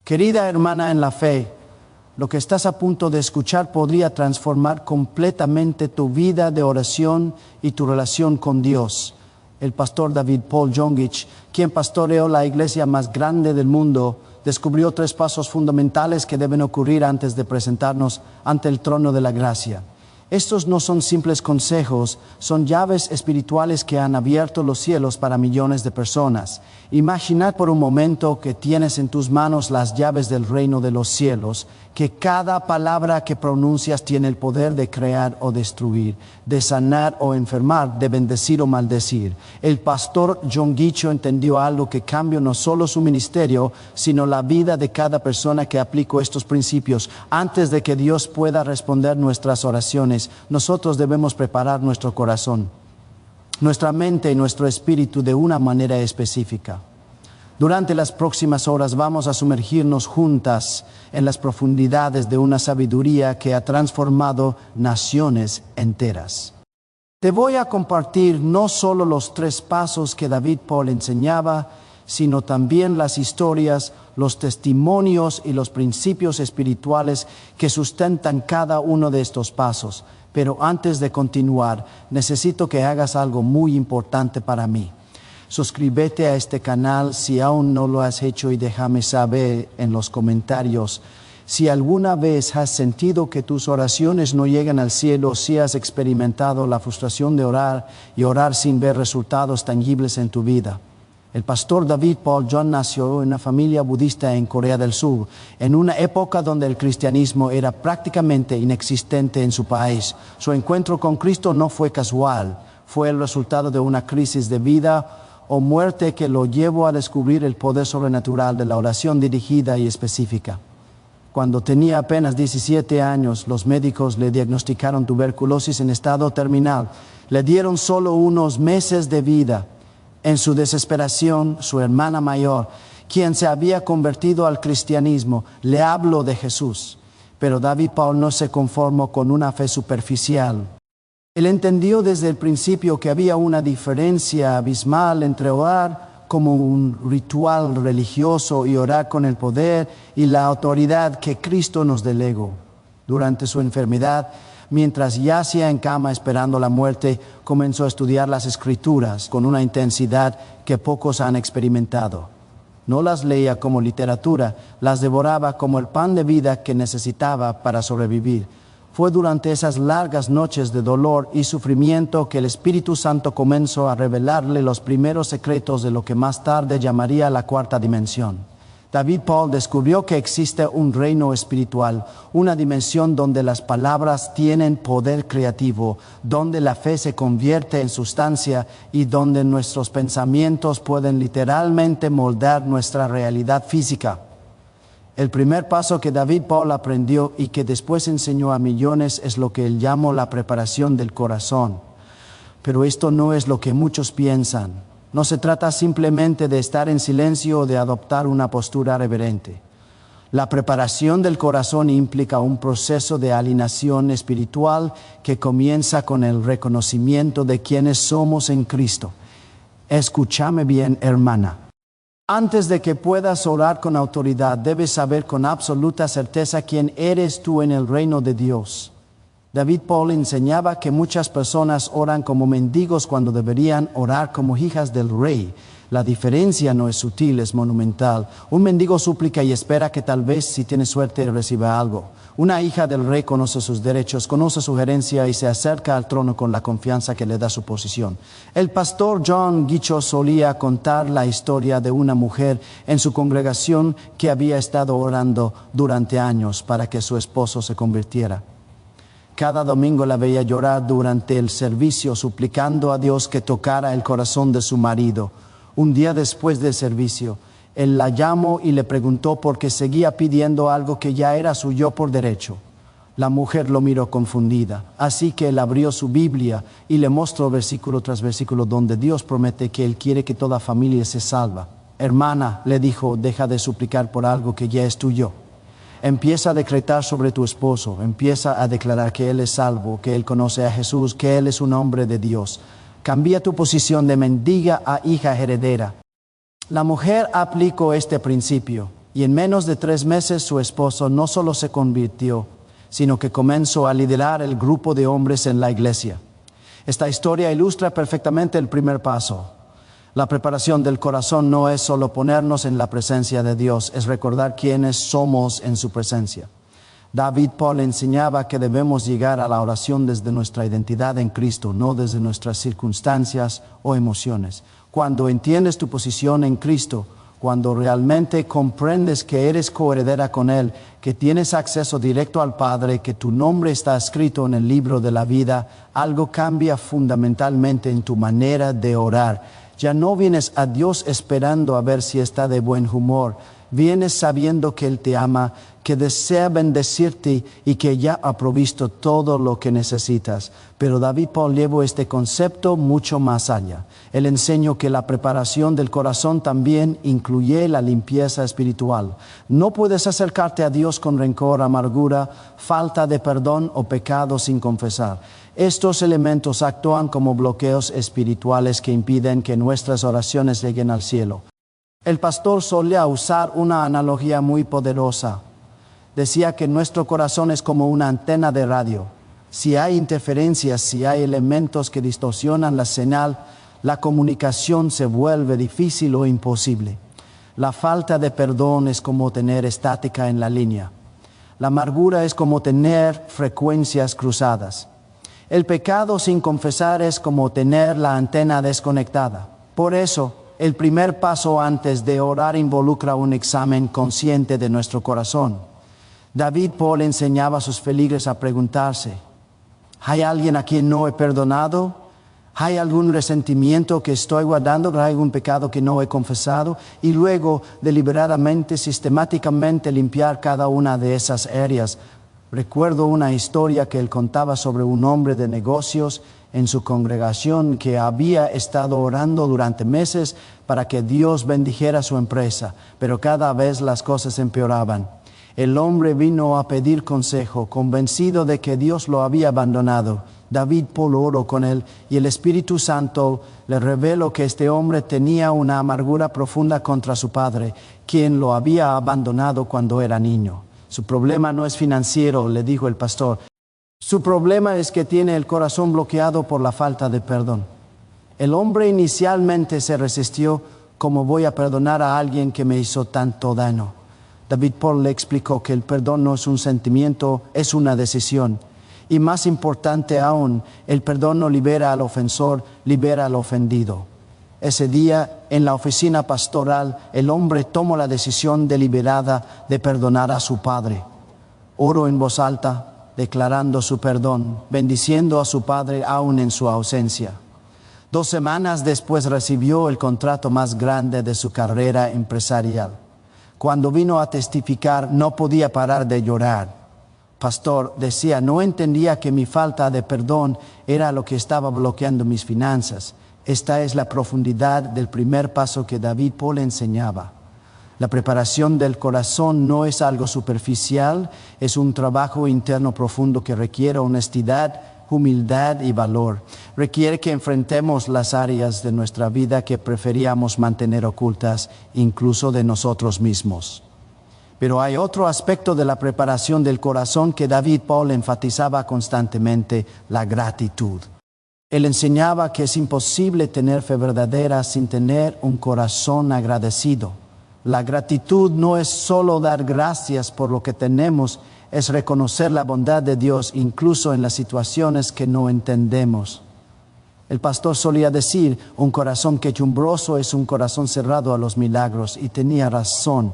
Querida hermana en la fe, lo que estás a punto de escuchar podría transformar completamente tu vida de oración y tu relación con Dios. El pastor David Paul Jongich, quien pastoreó la iglesia más grande del mundo, descubrió 3 pasos fundamentales que deben ocurrir antes de presentarnos ante el trono de la gracia. Estos no son simples consejos, son llaves espirituales que han abierto los cielos para millones de personas. Imaginad por un momento que tienes en tus manos las llaves del reino de los cielos, que cada palabra que pronuncias tiene el poder de crear o destruir, de sanar o enfermar, de bendecir o maldecir. El pastor Jongich entendió algo que cambió no solo su ministerio, sino la vida de cada persona que aplicó estos principios. Antes de que Dios pueda responder nuestras oraciones, nosotros debemos preparar nuestro corazón, nuestra mente y nuestro espíritu de una manera específica. Durante las próximas horas vamos a sumergirnos juntas en las profundidades de una sabiduría que ha transformado naciones enteras. Te voy a compartir no solo los 3 pasos que David Paul enseñaba, sino también las historias, los testimonios y los principios espirituales que sustentan cada uno de estos pasos. Pero antes de continuar, necesito que hagas algo muy importante para mí. Suscríbete a este canal si aún no lo has hecho y déjame saber en los comentarios si alguna vez has sentido que tus oraciones no llegan al cielo, si has experimentado la frustración de orar y orar sin ver resultados tangibles en tu vida. El pastor David Paul Jong nació en una familia budista en Corea del Sur, en una época donde el cristianismo era prácticamente inexistente en su país. Su encuentro con Cristo no fue casual, fue el resultado de una crisis de vida o muerte que lo llevó a descubrir el poder sobrenatural de la oración dirigida y específica. Cuando tenía apenas 17 años, los médicos le diagnosticaron tuberculosis en estado terminal. Le dieron solo unos meses de vida. En su desesperación, su hermana mayor, quien se había convertido al cristianismo, le habló de Jesús. Pero David Paul no se conformó con una fe superficial. Él entendió desde el principio que había una diferencia abismal entre orar como un ritual religioso y orar con el poder y la autoridad que Cristo nos delegó. Durante su enfermedad, mientras yacía en cama esperando la muerte, comenzó a estudiar las Escrituras con una intensidad que pocos han experimentado. No las leía como literatura, las devoraba como el pan de vida que necesitaba para sobrevivir. Fue durante esas largas noches de dolor y sufrimiento que el Espíritu Santo comenzó a revelarle los primeros secretos de lo que más tarde llamaría la 4ª dimensión. David Paul descubrió que existe un reino espiritual, una dimensión donde las palabras tienen poder creativo, donde la fe se convierte en sustancia y donde nuestros pensamientos pueden literalmente moldar nuestra realidad física. El primer paso que David Paul aprendió y que después enseñó a millones es lo que él llamó la preparación del corazón. Pero esto no es lo que muchos piensan. No se trata simplemente de estar en silencio o de adoptar una postura reverente. La preparación del corazón implica un proceso de alineación espiritual que comienza con el reconocimiento de quiénes somos en Cristo. Escúchame bien, hermana. Antes de que puedas orar con autoridad, debes saber con absoluta certeza quién eres tú en el reino de Dios. David Paul enseñaba que muchas personas oran como mendigos cuando deberían orar como hijas del rey. La diferencia no es sutil, es monumental. Un mendigo suplica y espera que tal vez, si tiene suerte, reciba algo. Una hija del rey conoce sus derechos, conoce su herencia y se acerca al trono con la confianza que le da su posición. El pastor John Gicho solía contar la historia de una mujer en su congregación que había estado orando durante años para que su esposo se convirtiera. Cada domingo la veía llorar durante el servicio, suplicando a Dios que tocara el corazón de su marido. Un día después del servicio, él la llamó y le preguntó por qué seguía pidiendo algo que ya era suyo por derecho. La mujer lo miró confundida, así que él abrió su Biblia y le mostró versículo tras versículo donde Dios promete que Él quiere que toda familia se salva. Hermana, le dijo, deja de suplicar por algo que ya es tuyo. Empieza a decretar sobre tu esposo, empieza a declarar que él es salvo, que él conoce a Jesús, que él es un hombre de Dios. Cambia tu posición de mendiga a hija heredera. La mujer aplicó este principio. y en menos de 3 meses su esposo no solo se convirtió, sino que comenzó a liderar el grupo de hombres en la iglesia. Esta historia ilustra perfectamente el primer paso. La preparación del corazón no es solo ponernos en la presencia de Dios, es recordar quiénes somos en su presencia. David Paul enseñaba que debemos llegar a la oración desde nuestra identidad en Cristo, no desde nuestras circunstancias o emociones. Cuando entiendes tu posición en Cristo, cuando realmente comprendes que eres coheredera con Él, que tienes acceso directo al Padre, que tu nombre está escrito en el libro de la vida, algo cambia fundamentalmente en tu manera de orar. Ya no vienes a Dios esperando a ver si está de buen humor. Vienes sabiendo que Él te ama, que desea bendecirte y que ya ha provisto todo lo que necesitas. Pero David Paul llevó este concepto mucho más allá. Él enseñó que la preparación del corazón también incluye la limpieza espiritual. No puedes acercarte a Dios con rencor, amargura, falta de perdón o pecado sin confesar. Estos elementos actúan como bloqueos espirituales que impiden que nuestras oraciones lleguen al cielo. El pastor solía usar una analogía muy poderosa. Decía que nuestro corazón es como una antena de radio. Si hay interferencias, si hay elementos que distorsionan la señal, la comunicación se vuelve difícil o imposible. La falta de perdón es como tener estática en la línea. La amargura es como tener frecuencias cruzadas. El pecado sin confesar es como tener la antena desconectada. Por eso, el primer paso antes de orar involucra un examen consciente de nuestro corazón. David Paul enseñaba a sus feligreses a preguntarse: ¿hay alguien a quien no he perdonado? ¿Hay algún resentimiento que estoy guardando? ¿Hay algún pecado que no he confesado? Y luego, deliberadamente, sistemáticamente limpiar cada una de esas áreas. Recuerdo una historia que él contaba sobre un hombre de negocios en su congregación que había estado orando durante meses para que Dios bendijera su empresa, pero cada vez las cosas empeoraban. El hombre vino a pedir consejo, convencido de que Dios lo había abandonado. David Paul oró con él y el Espíritu Santo le reveló que este hombre tenía una amargura profunda contra su padre, quien lo había abandonado cuando era niño. Su problema no es financiero, le dijo el pastor. Su problema es que tiene el corazón bloqueado por la falta de perdón. El hombre inicialmente se resistió. ¿Cómo voy a perdonar a alguien que me hizo tanto daño? David Paul le explicó que el perdón no es un sentimiento, es una decisión. Y más importante aún, el perdón no libera al ofensor, libera al ofendido. Ese día, en la oficina pastoral, el hombre tomó la decisión deliberada de perdonar a su padre. Oró en voz alta, declarando su perdón, bendiciendo a su padre aún en su ausencia. 2 semanas después recibió el contrato más grande de su carrera empresarial. Cuando vino a testificar, no podía parar de llorar. Pastor, decía, no entendía que mi falta de perdón era lo que estaba bloqueando mis finanzas. Esta es la profundidad del primer paso que David Paul enseñaba. La preparación del corazón no es algo superficial, es un trabajo interno profundo que requiere honestidad, humildad y valor. Requiere que enfrentemos las áreas de nuestra vida que preferíamos mantener ocultas, incluso de nosotros mismos. Pero hay otro aspecto de la preparación del corazón que David Paul enfatizaba constantemente: la gratitud. Él enseñaba que es imposible tener fe verdadera sin tener un corazón agradecido. La gratitud no es solo dar gracias por lo que tenemos, es reconocer la bondad de Dios incluso en las situaciones que no entendemos. El pastor solía decir, un corazón quejumbroso es un corazón cerrado a los milagros, y tenía razón.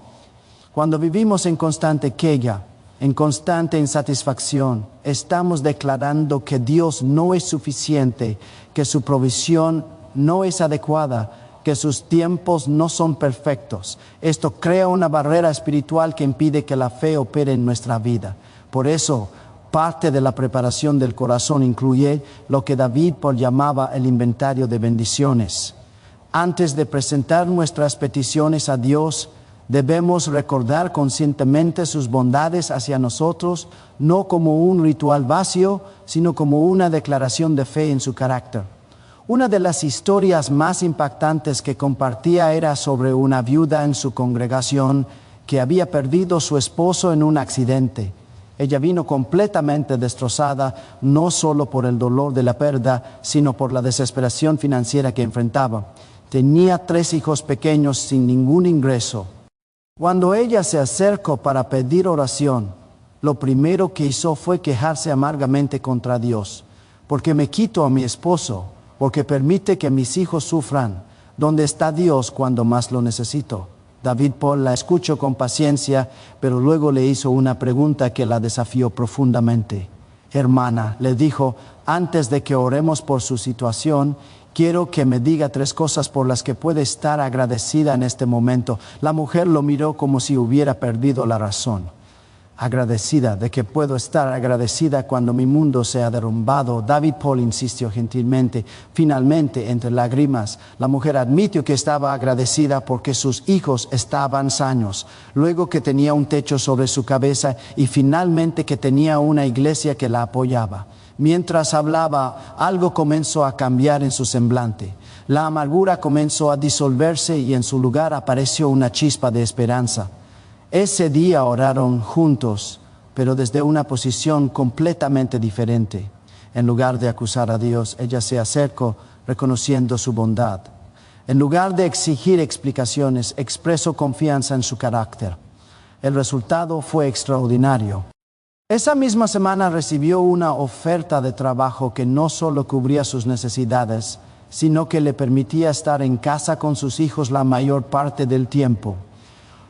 Cuando vivimos en constante queja, en constante insatisfacción, estamos declarando que Dios no es suficiente, que su provisión no es adecuada, que sus tiempos no son perfectos. Esto crea una barrera espiritual que impide que la fe opere en nuestra vida. Por eso, parte de la preparación del corazón incluye lo que David Paul llamaba el inventario de bendiciones. Antes de presentar nuestras peticiones a Dios, debemos recordar conscientemente sus bondades hacia nosotros, no como un ritual vacío, sino como una declaración de fe en su carácter. Una de las historias más impactantes que compartía era sobre una viuda en su congregación que había perdido a su esposo en un accidente. Ella vino completamente destrozada, no solo por el dolor de la pérdida, sino por la desesperación financiera que enfrentaba. Tenía 3 hijos pequeños sin ningún ingreso. Cuando ella se acercó para pedir oración, lo primero que hizo fue quejarse amargamente contra Dios. Porque me quito a mi esposo, porque permite que mis hijos sufran. ¿Dónde está Dios cuando más lo necesito? David Paul la escuchó con paciencia, pero luego le hizo una pregunta que la desafió profundamente. Hermana, le dijo, antes de que oremos por su situación, quiero que me diga 3 cosas por las que puede estar agradecida en este momento. La mujer lo miró como si hubiera perdido la razón. Agradecida, ¿de que puedo estar agradecida cuando mi mundo se ha derrumbado? David Paul insistió gentilmente. Finalmente, entre lágrimas, la mujer admitió que estaba agradecida porque sus hijos estaban sanos, luego que tenía un techo sobre su cabeza y finalmente que tenía una iglesia que la apoyaba. Mientras hablaba, algo comenzó a cambiar en su semblante. La amargura comenzó a disolverse y en su lugar apareció una chispa de esperanza. Ese día oraron juntos, pero desde una posición completamente diferente. En lugar de acusar a Dios, ella se acercó reconociendo su bondad. En lugar de exigir explicaciones, expresó confianza en su carácter. El resultado fue extraordinario. Esa misma semana recibió una oferta de trabajo que no solo cubría sus necesidades, sino que le permitía estar en casa con sus hijos la mayor parte del tiempo.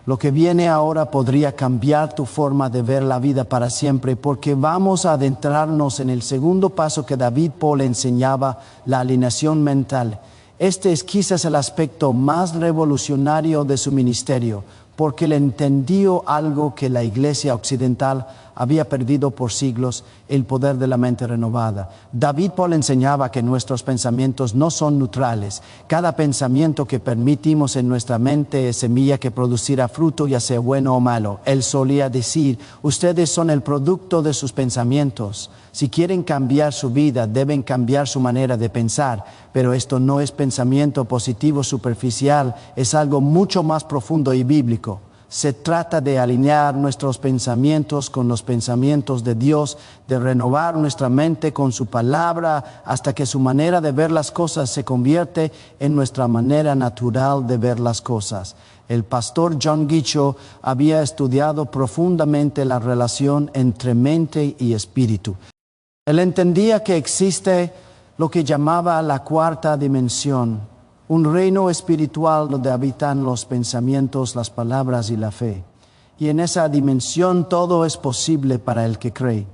Lo que viene ahora podría cambiar tu forma de ver la vida para siempre, porque vamos a adentrarnos en el segundo paso que David Paul enseñaba, la alineación mental. Este es quizás el aspecto más revolucionario de su ministerio, porque le entendió algo que la iglesia occidental había perdido por siglos, el poder de la mente renovada. David Paul enseñaba que nuestros pensamientos no son neutrales. Cada pensamiento que permitimos en nuestra mente es semilla que producirá fruto, ya sea bueno o malo. Él solía decir, ustedes son el producto de sus pensamientos. Si quieren cambiar su vida, deben cambiar su manera de pensar. Pero esto no es pensamiento positivo superficial, es algo mucho más profundo y bíblico. Se trata de alinear nuestros pensamientos con los pensamientos de Dios, de renovar nuestra mente con su palabra hasta que su manera de ver las cosas se convierte en nuestra manera natural de ver las cosas. El pastor John Guicho había estudiado profundamente la relación entre mente y espíritu. Él entendía que existe lo que llamaba la 4ª dimensión, un reino espiritual donde habitan los pensamientos, las palabras y la fe. Y en esa dimensión todo es posible para el que cree.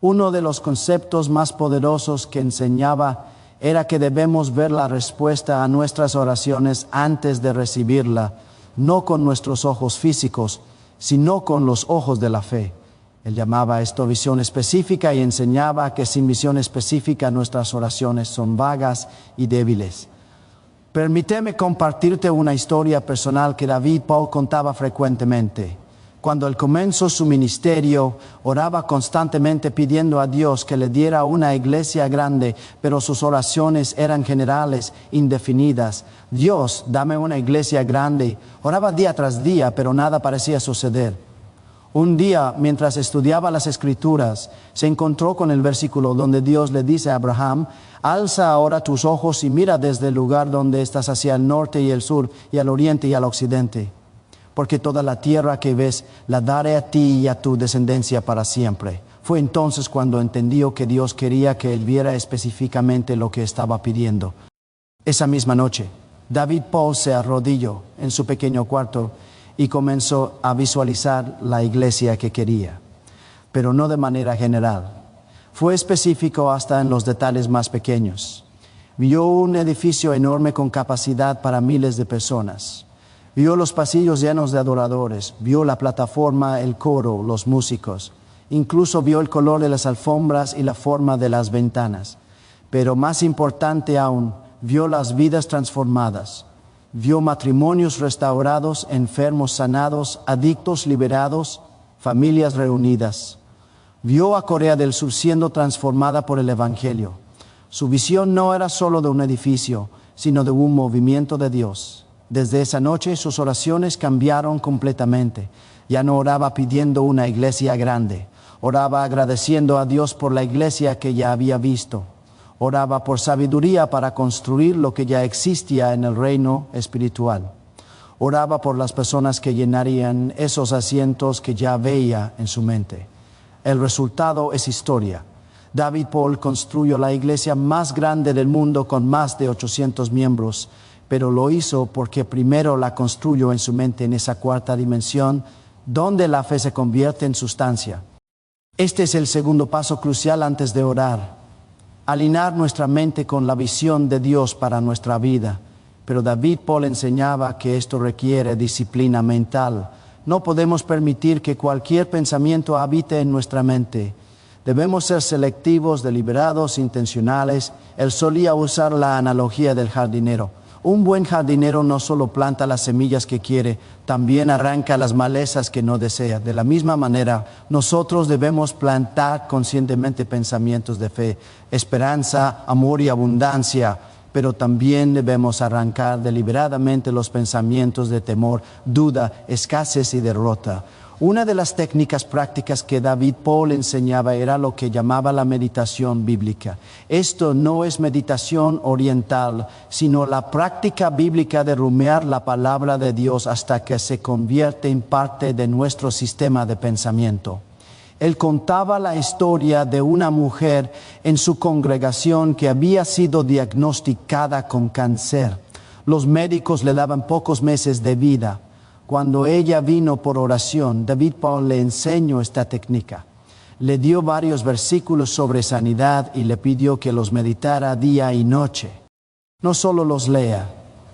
Uno de los conceptos más poderosos que enseñaba era que debemos ver la respuesta a nuestras oraciones antes de recibirla, no con nuestros ojos físicos, sino con los ojos de la fe. Él llamaba esto visión específica y enseñaba que sin visión específica nuestras oraciones son vagas y débiles. Permíteme compartirte una historia personal que David Paul contaba frecuentemente. Cuando él comenzó su ministerio, oraba constantemente pidiendo a Dios que le diera una iglesia grande, pero sus oraciones eran generales, indefinidas. Dios, dame una iglesia grande. Oraba día tras día, pero nada parecía suceder. Un día, mientras estudiaba las Escrituras, se encontró con el versículo donde Dios le dice a Abraham, alza ahora tus ojos y mira desde el lugar donde estás hacia el norte y el sur, y al oriente y al occidente. Porque toda la tierra que ves la daré a ti y a tu descendencia para siempre. Fue entonces cuando entendió que Dios quería que él viera específicamente lo que estaba pidiendo. Esa misma noche, David Paul se arrodilló en su pequeño cuarto y comenzó a visualizar la iglesia que quería, pero no de manera general. Fue específico hasta en los detalles más pequeños. Vio un edificio enorme con capacidad para miles de personas. Vio los pasillos llenos de adoradores. Vio la plataforma, el coro, los músicos. Incluso vio el color de las alfombras y la forma de las ventanas. Pero más importante aún, vio las vidas transformadas. Vio matrimonios restaurados, enfermos sanados, adictos liberados, familias reunidas. Vio a Corea del Sur siendo transformada por el Evangelio. Su visión no era solo de un edificio, sino de un movimiento de Dios. Desde esa noche sus oraciones cambiaron completamente. Ya no oraba pidiendo una iglesia grande. Oraba agradeciendo a Dios por la iglesia que ya había visto. Oraba por sabiduría para construir lo que ya existía en el reino espiritual. Oraba por las personas que llenarían esos asientos que ya veía en su mente. El resultado es historia. David Paul construyó la iglesia más grande del mundo con más de 800 miembros, pero lo hizo porque primero la construyó en su mente en esa cuarta dimensión, donde la fe se convierte en sustancia. Este es el segundo paso crucial antes de orar. Alinear nuestra mente con la visión de Dios para nuestra vida. Pero David Paul enseñaba que esto requiere disciplina mental. No podemos permitir que cualquier pensamiento habite en nuestra mente. Debemos ser selectivos, deliberados, intencionales. Él solía usar la analogía del jardinero. Un buen jardinero no solo planta las semillas que quiere, también arranca las malezas que no desea. De la misma manera, nosotros debemos plantar conscientemente pensamientos de fe, esperanza, amor y abundancia, pero también debemos arrancar deliberadamente los pensamientos de temor, duda, escasez y derrota. Una de las técnicas prácticas que David Paul enseñaba era lo que llamaba la meditación bíblica. Esto no es meditación oriental, sino la práctica bíblica de rumiar la palabra de Dios hasta que se convierte en parte de nuestro sistema de pensamiento. Él contaba la historia de una mujer en su congregación que había sido diagnosticada con cáncer. Los médicos le daban pocos meses de vida. Cuando ella vino por oración, David Paul le enseñó esta técnica. Le dio varios versículos sobre sanidad y le pidió que los meditara día y noche. No solo los lea,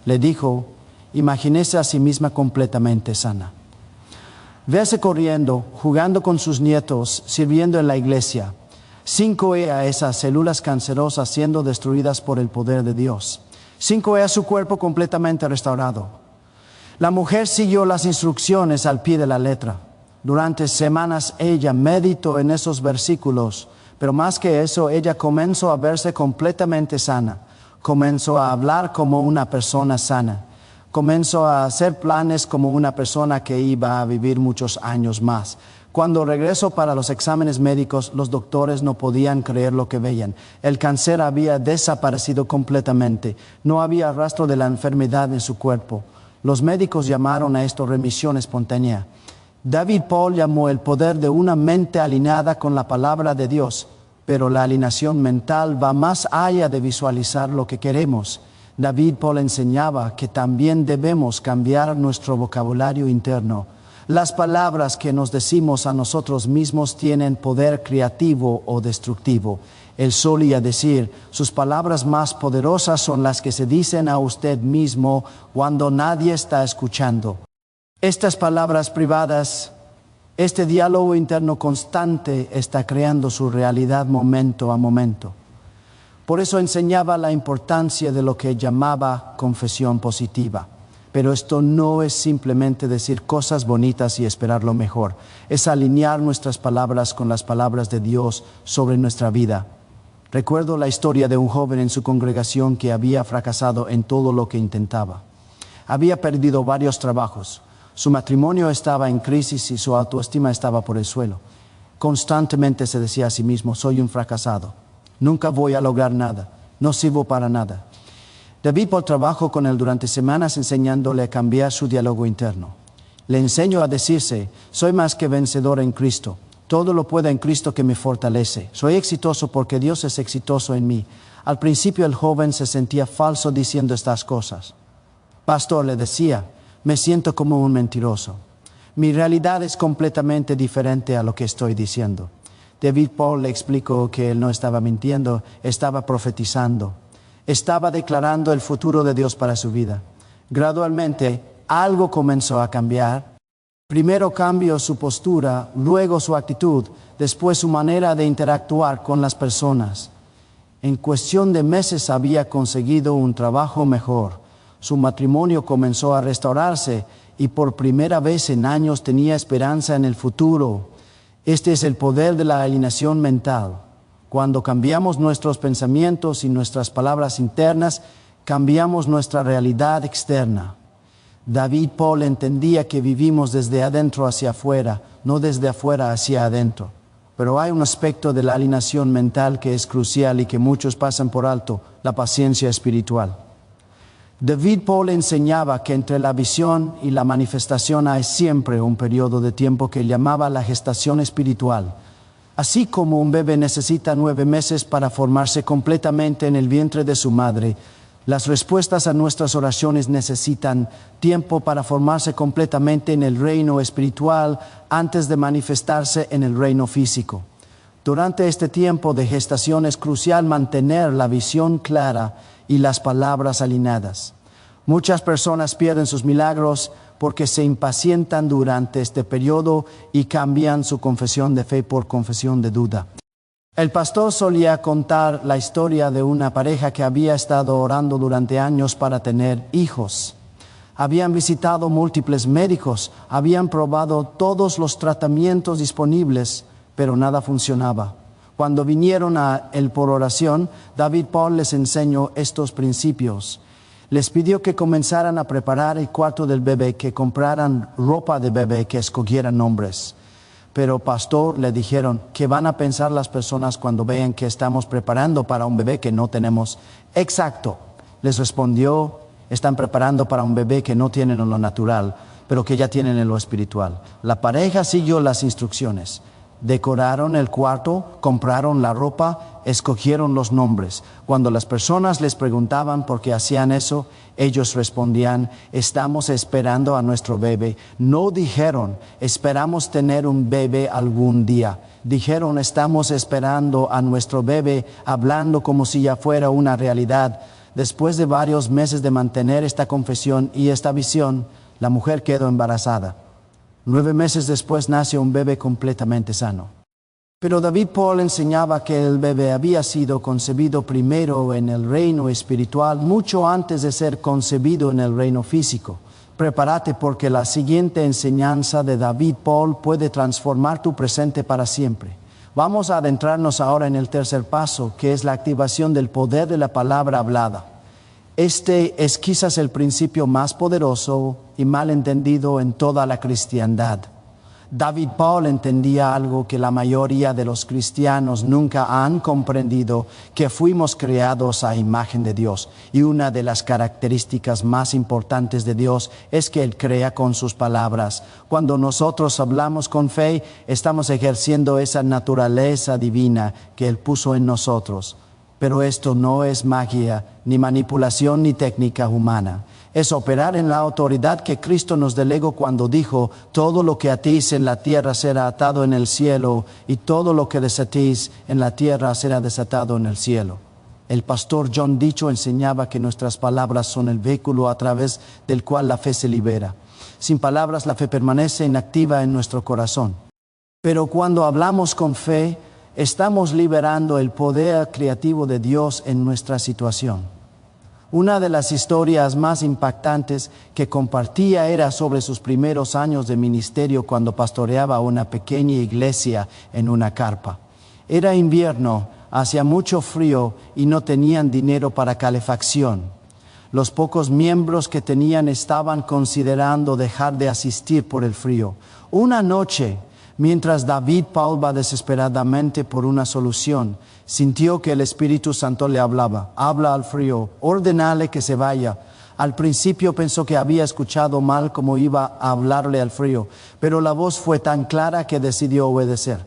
le dijo, imagínese a sí misma completamente sana. Véase corriendo, jugando con sus nietos, sirviendo en la iglesia. 5 a esas células cancerosas siendo destruidas por el poder de Dios. 5 a su cuerpo completamente restaurado. La mujer siguió las instrucciones al pie de la letra. Durante semanas ella meditó en esos versículos, pero más que eso, ella comenzó a verse completamente sana. Comenzó a hablar como una persona sana. Comenzó a hacer planes como una persona que iba a vivir muchos años más. Cuando regresó para los exámenes médicos, los doctores no podían creer lo que veían. El cáncer había desaparecido completamente. No había rastro de la enfermedad en su cuerpo. Los médicos llamaron a esto remisión espontánea. David Paul llamó el poder de una mente alineada con la palabra de Dios, pero la alineación mental va más allá de visualizar lo que queremos. David Paul enseñaba que también debemos cambiar nuestro vocabulario interno. Las palabras que nos decimos a nosotros mismos tienen poder creativo o destructivo. Él solía decir, sus palabras más poderosas son las que se dicen a usted mismo cuando nadie está escuchando. Estas palabras privadas, este diálogo interno constante está creando su realidad momento a momento. Por eso enseñaba la importancia de lo que llamaba confesión positiva. Pero esto no es simplemente decir cosas bonitas y esperar lo mejor. Es alinear nuestras palabras con las palabras de Dios sobre nuestra vida. Recuerdo la historia de un joven en su congregación que había fracasado en todo lo que intentaba. Había perdido varios trabajos. Su matrimonio estaba en crisis y su autoestima estaba por el suelo. Constantemente se decía a sí mismo, soy un fracasado. Nunca voy a lograr nada. No sirvo para nada. David Paul trabajó con él durante semanas enseñándole a cambiar su diálogo interno. Le enseñó a decirse, soy más que vencedor en Cristo. Todo lo puedo en Cristo que me fortalece. Soy exitoso porque Dios es exitoso en mí. Al principio el joven se sentía falso diciendo estas cosas. Pastor, le decía, me siento como un mentiroso. Mi realidad es completamente diferente a lo que estoy diciendo. David Paul le explicó que él no estaba mintiendo, estaba profetizando. Estaba declarando el futuro de Dios para su vida. Gradualmente, algo comenzó a cambiar. Primero cambió su postura, luego su actitud, después su manera de interactuar con las personas. En cuestión de meses había conseguido un trabajo mejor. Su matrimonio comenzó a restaurarse y por primera vez en años tenía esperanza en el futuro. Este es el poder de la alineación mental. Cuando cambiamos nuestros pensamientos y nuestras palabras internas, cambiamos nuestra realidad externa. David Paul entendía que vivimos desde adentro hacia afuera, no desde afuera hacia adentro. Pero hay un aspecto de la alineación mental que es crucial y que muchos pasan por alto: la paciencia espiritual. David Paul enseñaba que entre la visión y la manifestación hay siempre un periodo de tiempo que llamaba la gestación espiritual. Así como un bebé necesita 9 meses para formarse completamente en el vientre de su madre, las respuestas a nuestras oraciones necesitan tiempo para formarse completamente en el reino espiritual antes de manifestarse en el reino físico. Durante este tiempo de gestación es crucial mantener la visión clara y las palabras alineadas. Muchas personas pierden sus milagros porque se impacientan durante este periodo y cambian su confesión de fe por confesión de duda. El pastor solía contar la historia de una pareja que había estado orando durante años para tener hijos. Habían visitado múltiples médicos, habían probado todos los tratamientos disponibles, pero nada funcionaba. Cuando vinieron a él por oración, David Paul les enseñó estos principios. Les pidió que comenzaran a preparar el cuarto del bebé, que compraran ropa de bebé, que escogieran nombres. Pero pastor, le dijeron, ¿qué van a pensar las personas cuando vean que estamos preparando para un bebé que no tenemos? Exacto, les respondió, están preparando para un bebé que no tienen en lo natural, pero que ya tienen en lo espiritual. La pareja siguió las instrucciones. Decoraron el cuarto, compraron la ropa, escogieron los nombres. Cuando las personas les preguntaban por qué hacían eso, ellos respondían, estamos esperando a nuestro bebé. No dijeron, esperamos tener un bebé algún día. Dijeron, estamos esperando a nuestro bebé, hablando como si ya fuera una realidad. Después de varios meses de mantener esta confesión y esta visión, la mujer quedó embarazada. 9 meses después nació un bebé completamente sano. Pero David Paul enseñaba que el bebé había sido concebido primero en el reino espiritual, mucho antes de ser concebido en el reino físico. Prepárate, porque la siguiente enseñanza de David Paul puede transformar tu presente para siempre. Vamos a adentrarnos ahora en el tercer paso, que es la activación del poder de la palabra hablada. Este es quizás el principio más poderoso y mal entendido en toda la cristiandad. David Paul entendía algo que la mayoría de los cristianos nunca han comprendido, que fuimos creados a imagen de Dios. Y una de las características más importantes de Dios es que Él crea con sus palabras. Cuando nosotros hablamos con fe, estamos ejerciendo esa naturaleza divina que Él puso en nosotros. Pero esto no es magia, ni manipulación, ni técnica humana. Es operar en la autoridad que Cristo nos delegó cuando dijo, todo lo que atéis en la tierra será atado en el cielo, y todo lo que desatéis en la tierra será desatado en el cielo. El pastor John Dicho enseñaba que nuestras palabras son el vehículo a través del cual la fe se libera. Sin palabras, la fe permanece inactiva en nuestro corazón. Pero cuando hablamos con fe, estamos liberando el poder creativo de Dios en nuestra situación. Una de las historias más impactantes que compartía era sobre sus primeros años de ministerio cuando pastoreaba una pequeña iglesia en una carpa. Era invierno, hacía mucho frío y no tenían dinero para calefacción. Los pocos miembros que tenían estaban considerando dejar de asistir por el frío. Una noche, mientras David Paul va desesperadamente por una solución, sintió que el Espíritu Santo le hablaba. Habla al frío, ordénale que se vaya. Al principio pensó que había escuchado mal cómo iba a hablarle al frío, pero la voz fue tan clara que decidió obedecer.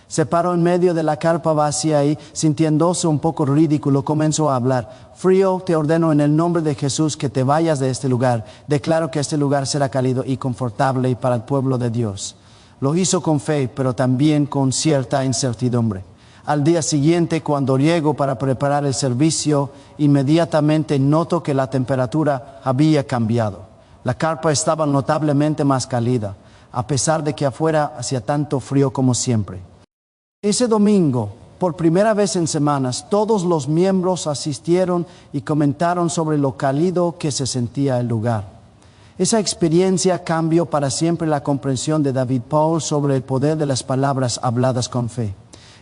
Se paró en medio de la carpa vacía y, sintiéndose un poco ridículo, comenzó a hablar. Frío, te ordeno en el nombre de Jesús que te vayas de este lugar. Declaro que este lugar será cálido y confortable para el pueblo de Dios. Lo hizo con fe, pero también con cierta incertidumbre. Al día siguiente, cuando llego para preparar el servicio, inmediatamente noto que la temperatura había cambiado. La carpa estaba notablemente más cálida, a pesar de que afuera hacía tanto frío como siempre. Ese domingo, por primera vez en semanas, todos los miembros asistieron y comentaron sobre lo cálido que se sentía el lugar. Esa experiencia cambió para siempre la comprensión de David Paul sobre el poder de las palabras habladas con fe.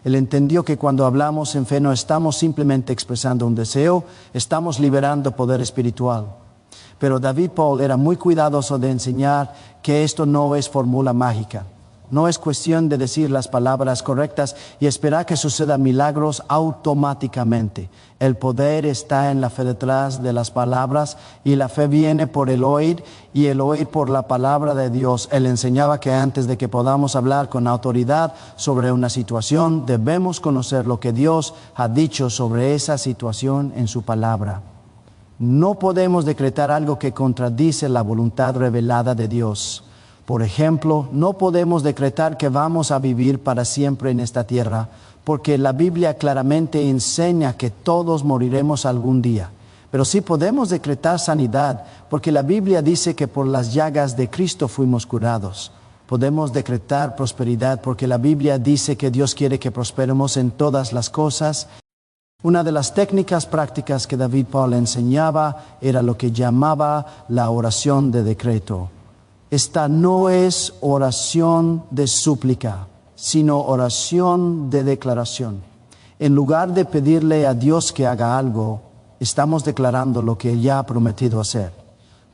Él entendió que cuando hablamos en fe no estamos simplemente expresando un deseo, estamos liberando poder espiritual. Pero David Paul era muy cuidadoso de enseñar que esto no es fórmula mágica. No es cuestión de decir las palabras correctas y esperar que sucedan milagros automáticamente. El poder está en la fe detrás de las palabras, y la fe viene por el oír y el oír por la palabra de Dios. Él enseñaba que antes de que podamos hablar con autoridad sobre una situación, debemos conocer lo que Dios ha dicho sobre esa situación en su palabra. No podemos decretar algo que contradice la voluntad revelada de Dios. Por ejemplo, no podemos decretar que vamos a vivir para siempre en esta tierra, porque la Biblia claramente enseña que todos moriremos algún día. Pero sí podemos decretar sanidad, porque la Biblia dice que por las llagas de Cristo fuimos curados. Podemos decretar prosperidad, porque la Biblia dice que Dios quiere que prosperemos en todas las cosas. Una de las técnicas prácticas que David Paul enseñaba era lo que llamaba la oración de decreto. Esta no es oración de súplica, sino oración de declaración. En lugar de pedirle a Dios que haga algo, estamos declarando lo que Él ya ha prometido hacer.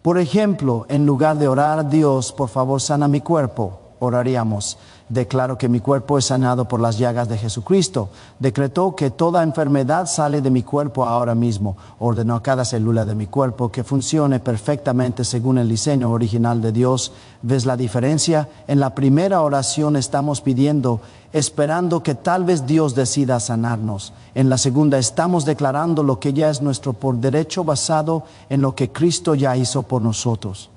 Por ejemplo, en lugar de orar a Dios, por favor, sana mi cuerpo, oraríamos: declaro que mi cuerpo es sanado por las llagas de Jesucristo. Decretó que toda enfermedad sale de mi cuerpo ahora mismo. Ordenó a cada célula de mi cuerpo que funcione perfectamente según el diseño original de Dios. ¿Ves la diferencia? En la primera oración estamos pidiendo, esperando que tal vez Dios decida sanarnos. En la segunda estamos declarando lo que ya es nuestro por derecho, basado en lo que Cristo ya hizo por nosotros.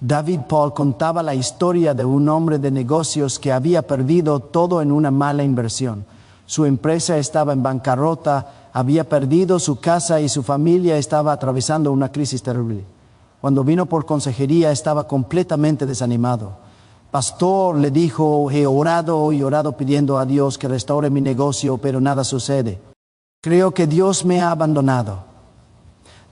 David Paul contaba la historia de un hombre de negocios que había perdido todo en una mala inversión. Su empresa estaba en bancarrota, había perdido su casa y su familia estaba atravesando una crisis terrible. Cuando vino por consejería estaba completamente desanimado. Pastor, le dijo, he orado y orado pidiendo a Dios que restaure mi negocio, pero nada sucede. Creo que Dios me ha abandonado.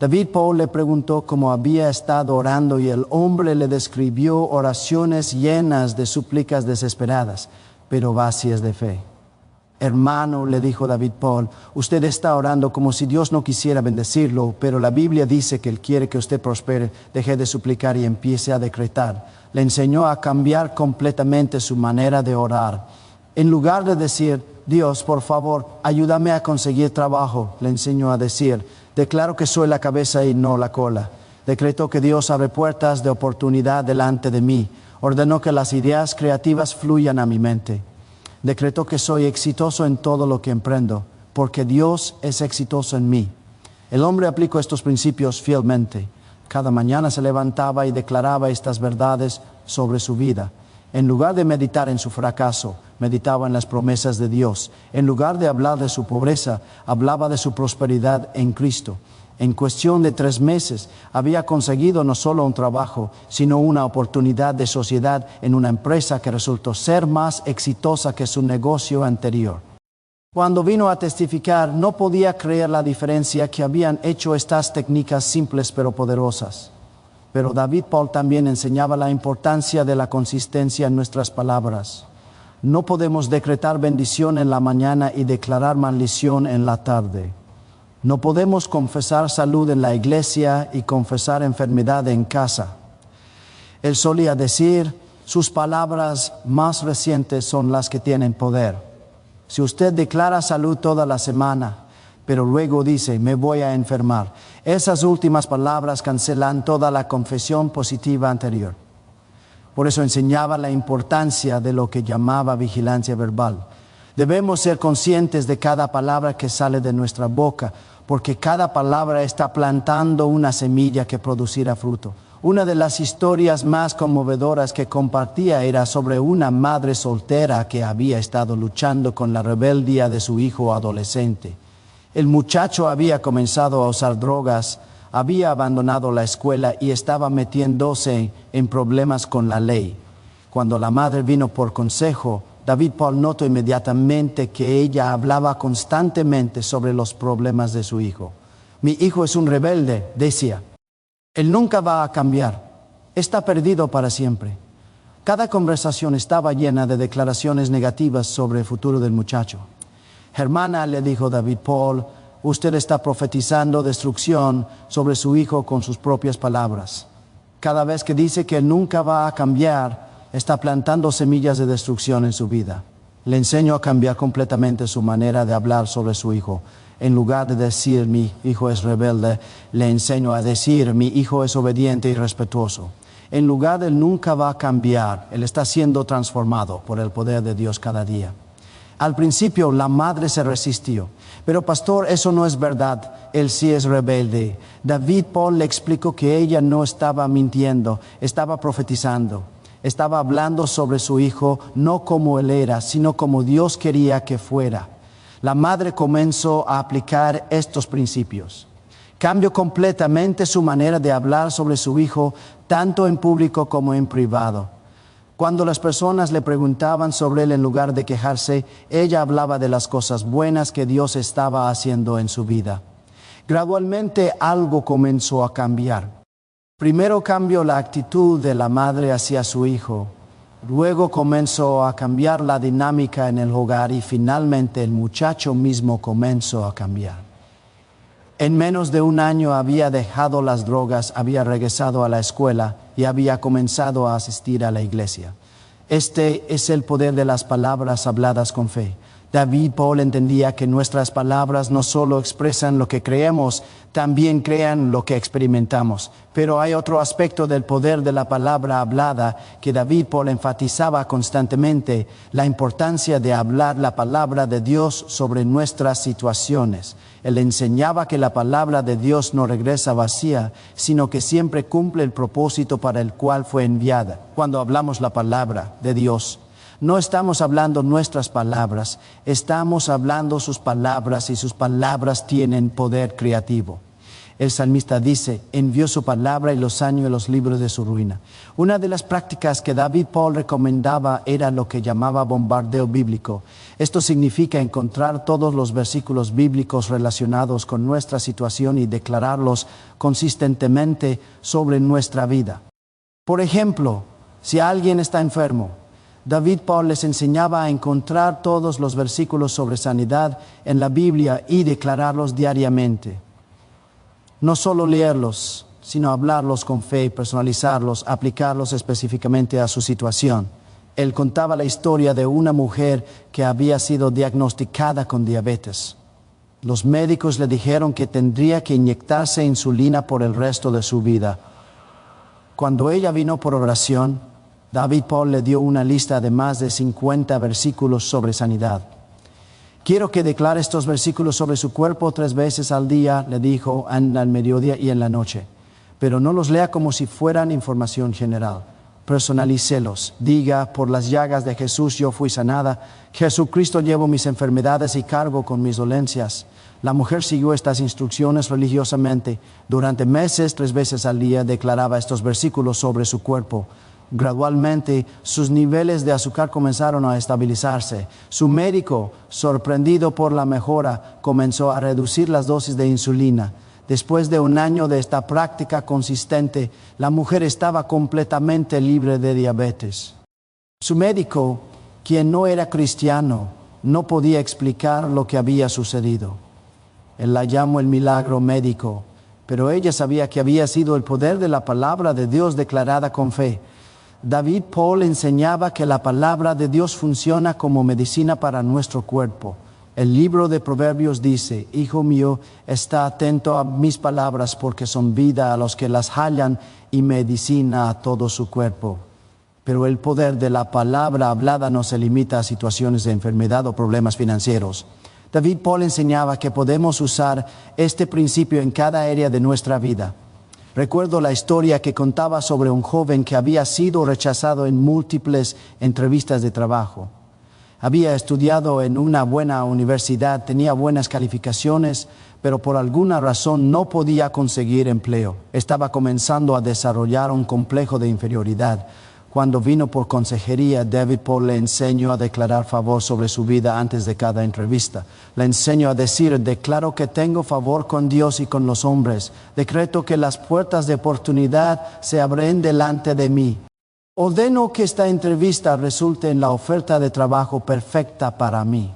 David Paul le preguntó cómo había estado orando y el hombre le describió oraciones llenas de súplicas desesperadas, pero vacías de fe. Hermano, le dijo David Paul, usted está orando como si Dios no quisiera bendecirlo, pero la Biblia dice que Él quiere que usted prospere. Deje de suplicar y empiece a decretar. Le enseñó a cambiar completamente su manera de orar. En lugar de decir, Dios, por favor, ayúdame a conseguir trabajo, le enseñó a decir, declaro que soy la cabeza y no la cola. Decretó que Dios abre puertas de oportunidad delante de mí. Ordenó que las ideas creativas fluyan a mi mente. Decretó que soy exitoso en todo lo que emprendo, porque Dios es exitoso en mí. El hombre aplicó estos principios fielmente. Cada mañana se levantaba y declaraba estas verdades sobre su vida. En lugar de meditar en su fracaso, meditaba en las promesas de Dios. En lugar de hablar de su pobreza, hablaba de su prosperidad en Cristo. En cuestión de 3 meses, había conseguido no solo un trabajo, sino una oportunidad de sociedad en una empresa que resultó ser más exitosa que su negocio anterior. Cuando vino a testificar, no podía creer la diferencia que habían hecho estas técnicas simples pero poderosas. Pero David Paul también enseñaba la importancia de la consistencia en nuestras palabras. No podemos decretar bendición en la mañana y declarar maldición en la tarde. No podemos confesar salud en la iglesia y confesar enfermedad en casa. Él solía decir, sus palabras más recientes son las que tienen poder. Si usted declara salud toda la semana, pero luego dice, me voy a enfermar, esas últimas palabras cancelan toda la confesión positiva anterior. Por eso enseñaba la importancia de lo que llamaba vigilancia verbal. Debemos ser conscientes de cada palabra que sale de nuestra boca, porque cada palabra está plantando una semilla que producirá fruto. Una de las historias más conmovedoras que compartía era sobre una madre soltera que había estado luchando con la rebeldía de su hijo adolescente. El muchacho había comenzado a usar drogas, había abandonado la escuela y estaba metiéndose en problemas con la ley. Cuando la madre vino por consejo, David Paul notó inmediatamente que ella hablaba constantemente sobre los problemas de su hijo. Mi hijo es un rebelde, decía. Él nunca va a cambiar. Está perdido para siempre. Cada conversación estaba llena de declaraciones negativas sobre el futuro del muchacho. Hermana, le dijo David Paul, usted está profetizando destrucción sobre su hijo con sus propias palabras. Cada vez que dice que nunca va a cambiar, está plantando semillas de destrucción en su vida. Le enseño a cambiar completamente su manera de hablar sobre su hijo. En lugar de decir mi hijo es rebelde, le enseño a decir mi hijo es obediente y respetuoso. En lugar de nunca va a cambiar, él está siendo transformado por el poder de Dios cada día. Al principio la madre se resistió. Pero pastor, eso no es verdad, él sí es rebelde. David Paul le explicó que ella no estaba mintiendo, estaba profetizando. Estaba hablando sobre su hijo, no como él era, sino como Dios quería que fuera. La madre comenzó a aplicar estos principios. Cambió completamente su manera de hablar sobre su hijo, tanto en público como en privado. Cuando las personas le preguntaban sobre él en lugar de quejarse, ella hablaba de las cosas buenas que Dios estaba haciendo en su vida. Gradualmente algo comenzó a cambiar. Primero cambió la actitud de la madre hacia su hijo. Luego comenzó a cambiar la dinámica en el hogar y finalmente el muchacho mismo comenzó a cambiar. En menos de un año había dejado las drogas, había regresado a la escuela y había comenzado a asistir a la iglesia. Este es el poder de las palabras habladas con fe. David Paul entendía que nuestras palabras no solo expresan lo que creemos, también crean lo que experimentamos. Pero hay otro aspecto del poder de la palabra hablada que David Paul enfatizaba constantemente: la importancia de hablar la palabra de Dios sobre nuestras situaciones. Él enseñaba que la palabra de Dios no regresa vacía, sino que siempre cumple el propósito para el cual fue enviada. Cuando hablamos la palabra de Dios, no estamos hablando nuestras palabras, estamos hablando sus palabras y sus palabras tienen poder creativo. El salmista dice, envió su palabra y los saneó de los libros de su ruina. Una de las prácticas que David Paul recomendaba era lo que llamaba bombardeo bíblico. Esto significa encontrar todos los versículos bíblicos relacionados con nuestra situación y declararlos consistentemente sobre nuestra vida. Por ejemplo, si alguien está enfermo, David Paul les enseñaba a encontrar todos los versículos sobre sanidad en la Biblia y declararlos diariamente. No solo leerlos, sino hablarlos con fe, personalizarlos, aplicarlos específicamente a su situación. Él contaba la historia de una mujer que había sido diagnosticada con diabetes. Los médicos le dijeron que tendría que inyectarse insulina por el resto de su vida. Cuando ella vino por oración, David Paul le dio una lista de más de 50 versículos sobre sanidad. Quiero que declare estos versículos sobre su cuerpo 3 veces al día, le dijo, en el mediodía y en la noche. Pero no los lea como si fueran información general. Personalícelos. Diga, por las llagas de Jesús yo fui sanada. Jesucristo llevó mis enfermedades y cargo con mis dolencias. La mujer siguió estas instrucciones religiosamente. Durante meses, 3 veces al día, declaraba estos versículos sobre su cuerpo. Gradualmente, sus niveles de azúcar comenzaron a estabilizarse. Su médico, sorprendido por la mejora, comenzó a reducir las dosis de insulina. Después de un año de esta práctica consistente, la mujer estaba completamente libre de diabetes. Su médico, quien no era cristiano, no podía explicar lo que había sucedido. Él la llamó el milagro médico, pero ella sabía que había sido el poder de la palabra de Dios declarada con fe. David Paul enseñaba que la palabra de Dios funciona como medicina para nuestro cuerpo. El libro de Proverbios dice, hijo mío, está atento a mis palabras porque son vida a los que las hallan y medicina a todo su cuerpo. Pero el poder de la palabra hablada no se limita a situaciones de enfermedad o problemas financieros. David Paul enseñaba que podemos usar este principio en cada área de nuestra vida. Recuerdo la historia que contaba sobre un joven que había sido rechazado en múltiples entrevistas de trabajo. Había estudiado en una buena universidad, tenía buenas calificaciones, pero por alguna razón no podía conseguir empleo. Estaba comenzando a desarrollar un complejo de inferioridad. Cuando vino por consejería, David Paul le enseñó a declarar favor sobre su vida antes de cada entrevista. Le enseñó a decir, declaro que tengo favor con Dios y con los hombres. Decreto que las puertas de oportunidad se abren delante de mí. Ordeno que esta entrevista resulte en la oferta de trabajo perfecta para mí.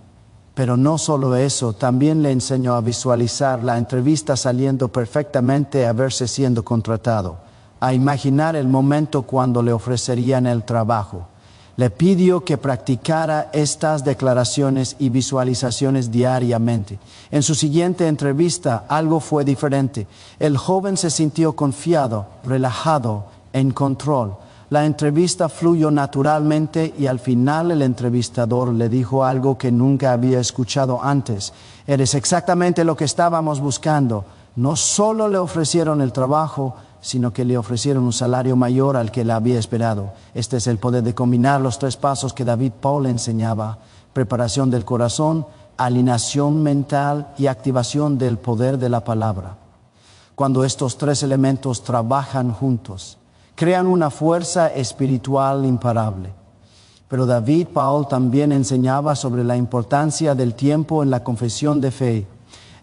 Pero no solo eso, también le enseñó a visualizar la entrevista saliendo perfectamente, a verse siendo contratado, a imaginar el momento cuando le ofrecerían el trabajo. Le pidió que practicara estas declaraciones y visualizaciones diariamente. En su siguiente entrevista, algo fue diferente. El joven se sintió confiado, relajado, en control. La entrevista fluyó naturalmente y al final el entrevistador le dijo algo que nunca había escuchado antes. Eres exactamente lo que estábamos buscando. No solo le ofrecieron el trabajo, sino que le ofrecieron un salario mayor al que le había esperado. Este es el poder de combinar los 3 pasos que David Paul enseñaba: preparación del corazón, alineación mental y activación del poder de la palabra. Cuando estos 3 elementos trabajan juntos, crean una fuerza espiritual imparable. Pero David Paul también enseñaba sobre la importancia del tiempo en la confesión de fe.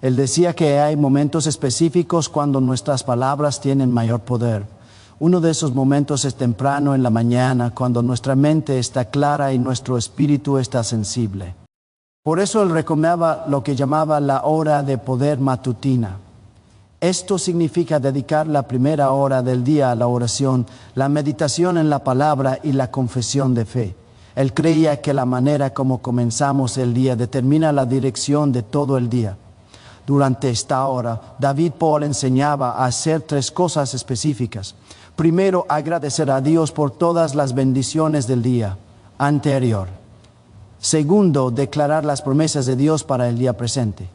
Él decía que hay momentos específicos cuando nuestras palabras tienen mayor poder. Uno de esos momentos es temprano en la mañana, cuando nuestra mente está clara y nuestro espíritu está sensible. Por eso él recomendaba lo que llamaba la hora de poder matutina. Esto significa dedicar la primera hora del día a la oración, la meditación en la palabra y la confesión de fe. Él creía que la manera como comenzamos el día determina la dirección de todo el día. Durante esta hora, David Paul enseñaba a hacer 3 cosas específicas. Primero, agradecer a Dios por todas las bendiciones del día anterior. Segundo, declarar las promesas de Dios para el día presente.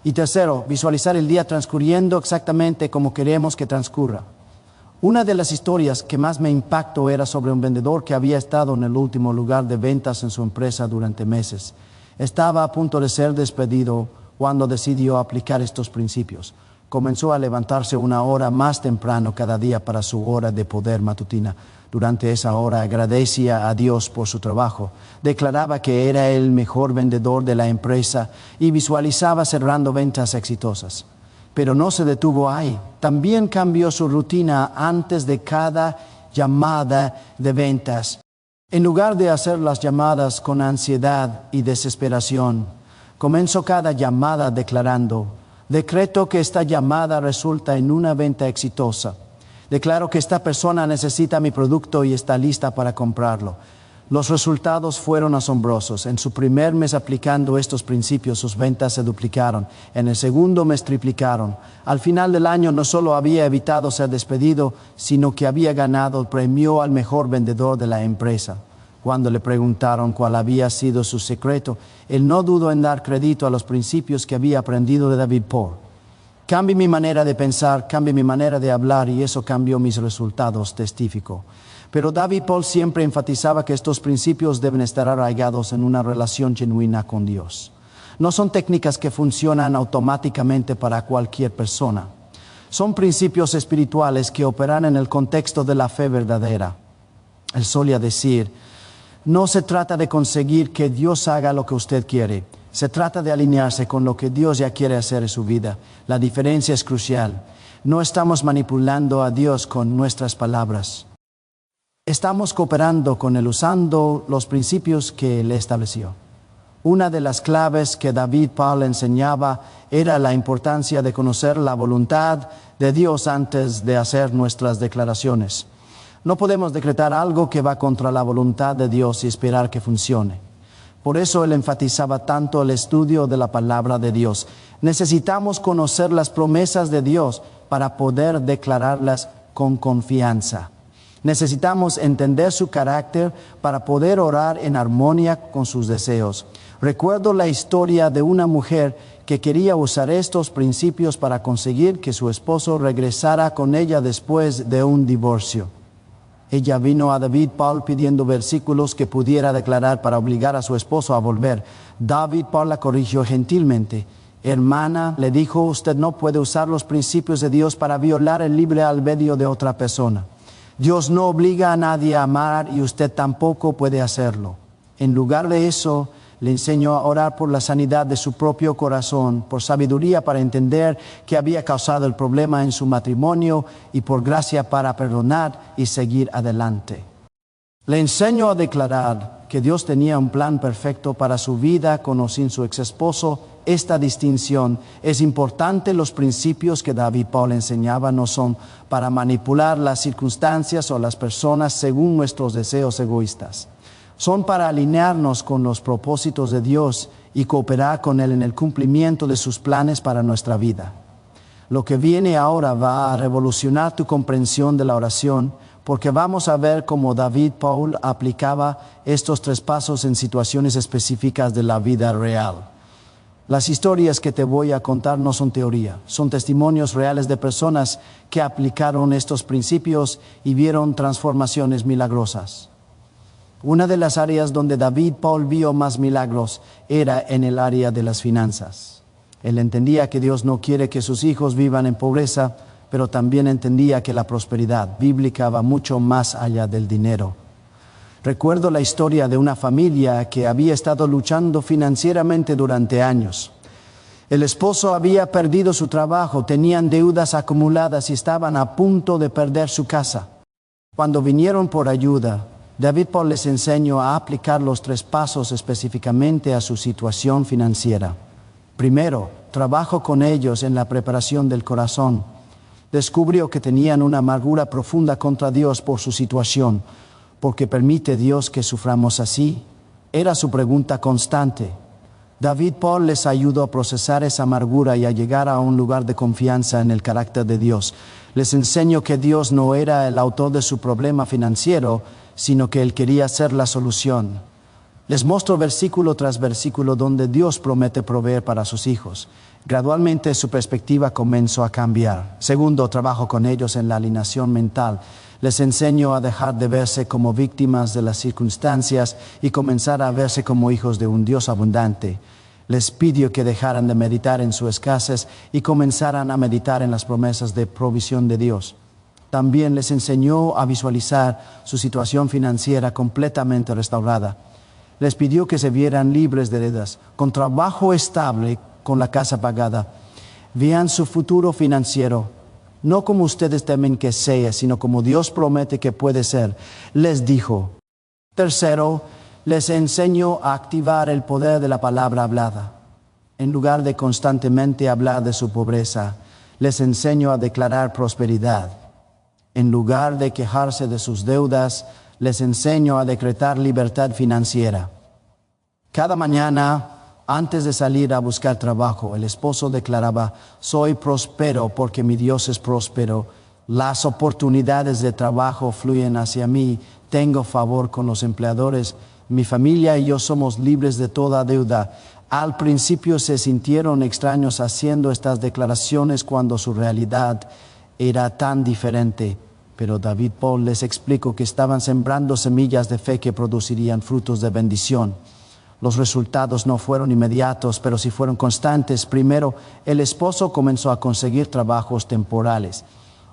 Y tercero, visualizar el día transcurriendo exactamente como queremos que transcurra. Una de las historias que más me impactó era sobre un vendedor que había estado en el último lugar de ventas en su empresa durante meses. Estaba a punto de ser despedido cuando decidió aplicar estos principios. Comenzó a levantarse 1 hora más temprano cada día para su hora de poder matutina. Durante esa hora agradecía a Dios por su trabajo, declaraba que era el mejor vendedor de la empresa y visualizaba cerrando ventas exitosas. Pero no se detuvo ahí. También cambió su rutina antes de cada llamada de ventas. En lugar de hacer las llamadas con ansiedad y desesperación, comenzó cada llamada declarando: decreto que esta llamada resulta en una venta exitosa. Declaro que esta persona necesita mi producto y está lista para comprarlo. Los resultados fueron asombrosos. En su primer mes aplicando estos principios, sus ventas se duplicaron. En el segundo mes triplicaron. Al final del año no solo había evitado ser despedido, sino que había ganado el premio al mejor vendedor de la empresa. Cuando le preguntaron cuál había sido su secreto, él no dudó en dar crédito a los principios que había aprendido de David Paul. Cambié mi manera de pensar, cambié mi manera de hablar y eso cambió mis resultados, testificó. Pero David Paul siempre enfatizaba que estos principios deben estar arraigados en una relación genuina con Dios. No son técnicas que funcionan automáticamente para cualquier persona. Son principios espirituales que operan en el contexto de la fe verdadera. Él solía decir: no se trata de conseguir que Dios haga lo que usted quiere. Se trata de alinearse con lo que Dios ya quiere hacer en su vida. La diferencia es crucial. No estamos manipulando a Dios con nuestras palabras. Estamos cooperando con Él usando los principios que Él estableció. Una de las claves que David Paul enseñaba era la importancia de conocer la voluntad de Dios antes de hacer nuestras declaraciones. No podemos decretar algo que va contra la voluntad de Dios y esperar que funcione. Por eso él enfatizaba tanto el estudio de la palabra de Dios. Necesitamos conocer las promesas de Dios para poder declararlas con confianza. Necesitamos entender su carácter para poder orar en armonía con sus deseos. Recuerdo la historia de una mujer que quería usar estos principios para conseguir que su esposo regresara con ella después de un divorcio. Ella vino a David Paul pidiendo versículos que pudiera declarar para obligar a su esposo a volver. David Paul la corrigió gentilmente. Hermana, le dijo, usted no puede usar los principios de Dios para violar el libre albedrío de otra persona. Dios no obliga a nadie a amar y usted tampoco puede hacerlo. En lugar de eso, le enseñó a orar por la sanidad de su propio corazón, por sabiduría para entender qué había causado el problema en su matrimonio y por gracia para perdonar y seguir adelante. Le enseñó a declarar que Dios tenía un plan perfecto para su vida con o sin su ex esposo, esta distinción es importante. Los principios que David Paul enseñaba no son para manipular las circunstancias o las personas según nuestros deseos egoístas. Son para alinearnos con los propósitos de Dios y cooperar con Él en el cumplimiento de sus planes para nuestra vida. Lo que viene ahora va a revolucionar tu comprensión de la oración, porque vamos a ver cómo David Paul aplicaba estos 3 pasos en situaciones específicas de la vida real. Las historias que te voy a contar no son teoría, son testimonios reales de personas que aplicaron estos principios y vieron transformaciones milagrosas. Una de las áreas donde David Paul vio más milagros era en el área de las finanzas. Él entendía que Dios no quiere que sus hijos vivan en pobreza, pero también entendía que la prosperidad bíblica va mucho más allá del dinero. Recuerdo la historia de una familia que había estado luchando financieramente durante años. El esposo había perdido su trabajo, tenían deudas acumuladas y estaban a punto de perder su casa. Cuando vinieron por ayuda, David Paul les enseñó a aplicar los 3 pasos específicamente a su situación financiera. Primero, trabajó con ellos en la preparación del corazón. Descubrió que tenían una amargura profunda contra Dios por su situación. ¿Por qué permite Dios que suframos así? Era su pregunta constante. David Paul les ayudó a procesar esa amargura y a llegar a un lugar de confianza en el carácter de Dios. Les enseñó que Dios no era el autor de su problema financiero, sino que Él quería ser la solución. Les mostró versículo tras versículo donde Dios promete proveer para sus hijos. Gradualmente su perspectiva comenzó a cambiar. Segundo, trabajó con ellos en la alineación mental. Les enseñó a dejar de verse como víctimas de las circunstancias y comenzar a verse como hijos de un Dios abundante. Les pidió que dejaran de meditar en su escasez y comenzaran a meditar en las promesas de provisión de Dios. También les enseñó a visualizar su situación financiera completamente restaurada. Les pidió que se vieran libres de deudas, con trabajo estable, con la casa pagada. Vean su futuro financiero, no como ustedes temen que sea, sino como Dios promete que puede ser, les dijo. Tercero, les enseñó a activar el poder de la palabra hablada. En lugar de constantemente hablar de su pobreza, les enseñó a declarar prosperidad. En lugar de quejarse de sus deudas, les enseñó a decretar libertad financiera. Cada mañana, antes de salir a buscar trabajo, el esposo declaraba: soy próspero porque mi Dios es próspero. Las oportunidades de trabajo fluyen hacia mí. Tengo favor con los empleadores. Mi familia y yo somos libres de toda deuda. Al principio se sintieron extraños haciendo estas declaraciones cuando su realidad era tan diferente. Pero David Paul les explicó que estaban sembrando semillas de fe que producirían frutos de bendición. Los resultados no fueron inmediatos, pero sí fueron constantes. Primero, el esposo comenzó a conseguir trabajos temporales.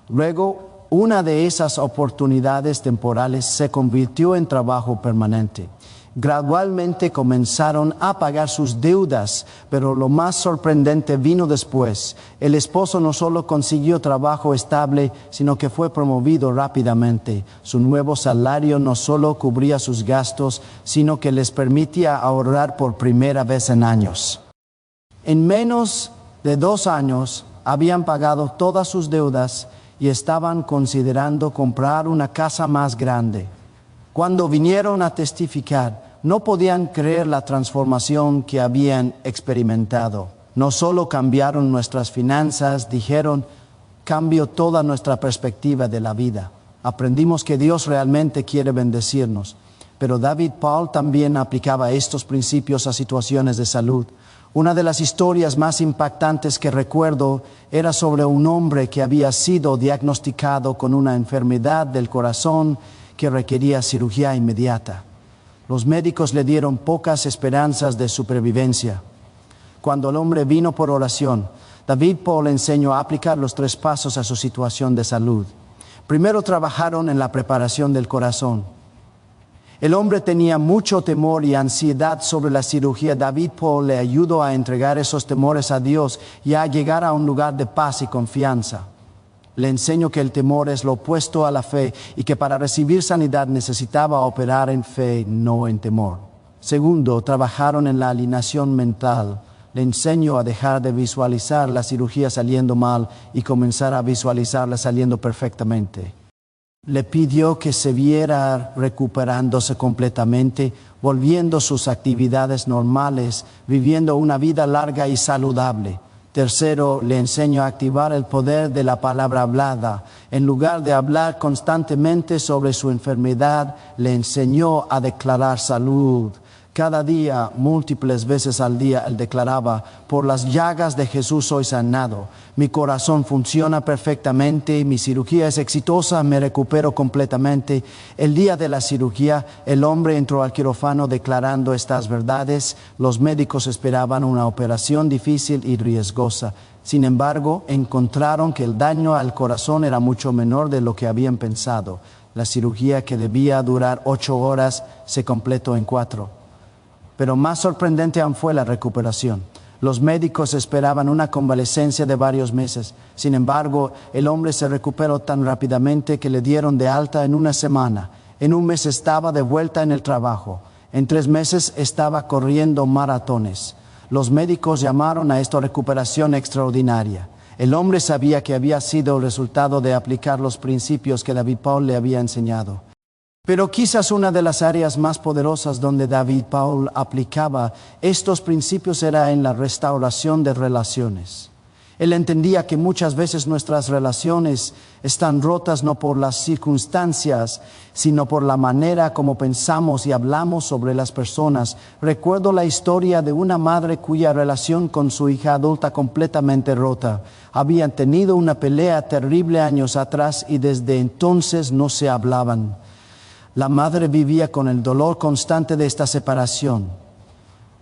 Luego, una de esas oportunidades temporales se convirtió en trabajo permanente. Gradualmente comenzaron a pagar sus deudas, pero lo más sorprendente vino después. El esposo no solo consiguió trabajo estable, sino que fue promovido rápidamente. Su nuevo salario no solo cubría sus gastos, sino que les permitía ahorrar por primera vez en años. En menos de 2 años habían pagado todas sus deudas y estaban considerando comprar una casa más grande. Cuando vinieron a testificar, no podían creer la transformación que habían experimentado. No solo cambiaron nuestras finanzas, dijeron: cambió toda nuestra perspectiva de la vida. Aprendimos que Dios realmente quiere bendecirnos. Pero David Paul también aplicaba estos principios a situaciones de salud. Una de las historias más impactantes que recuerdo era sobre un hombre que había sido diagnosticado con una enfermedad del corazón que requería cirugía inmediata. Los médicos le dieron pocas esperanzas de supervivencia. Cuando el hombre vino por oración, David Paul enseñó a aplicar los 3 pasos a su situación de salud. Primero trabajaron en la preparación del corazón. El hombre tenía mucho temor y ansiedad sobre la cirugía. David Paul le ayudó a entregar esos temores a Dios y a llegar a un lugar de paz y confianza. Le enseño que el temor es lo opuesto a la fe y que para recibir sanidad necesitaba operar en fe, no en temor. Segundo, trabajaron en la alineación mental. Le enseño a dejar de visualizar la cirugía saliendo mal y comenzar a visualizarla saliendo perfectamente. Le pidió que se viera recuperándose completamente, volviendo sus actividades normales, viviendo una vida larga y saludable. Tercero, le enseño a activar el poder de la palabra hablada. En lugar de hablar constantemente sobre su enfermedad, le enseñó a declarar salud. Cada día, múltiples veces al día, él declaraba: por las llagas de Jesús soy sanado. Mi corazón funciona perfectamente, mi cirugía es exitosa, me recupero completamente. El día de la cirugía, el hombre entró al quirófano declarando estas verdades. Los médicos esperaban una operación difícil y riesgosa. Sin embargo, encontraron que el daño al corazón era mucho menor de lo que habían pensado. La cirugía, que debía durar 8 horas, se completó en 4. Pero más sorprendente aún fue la recuperación. Los médicos esperaban una convalecencia de varios meses. Sin embargo, el hombre se recuperó tan rápidamente que le dieron de alta en 1 semana. En 1 mes estaba de vuelta en el trabajo. En 3 meses estaba corriendo maratones. Los médicos llamaron a esto recuperación extraordinaria. El hombre sabía que había sido el resultado de aplicar los principios que David Paul le había enseñado. Pero quizás una de las áreas más poderosas donde David Paul aplicaba estos principios era en la restauración de relaciones. Él entendía que muchas veces nuestras relaciones están rotas no por las circunstancias, sino por la manera como pensamos y hablamos sobre las personas. Recuerdo la historia de una madre cuya relación con su hija adulta completamente rota. Habían tenido una pelea terrible años atrás y desde entonces no se hablaban. La madre vivía con el dolor constante de esta separación.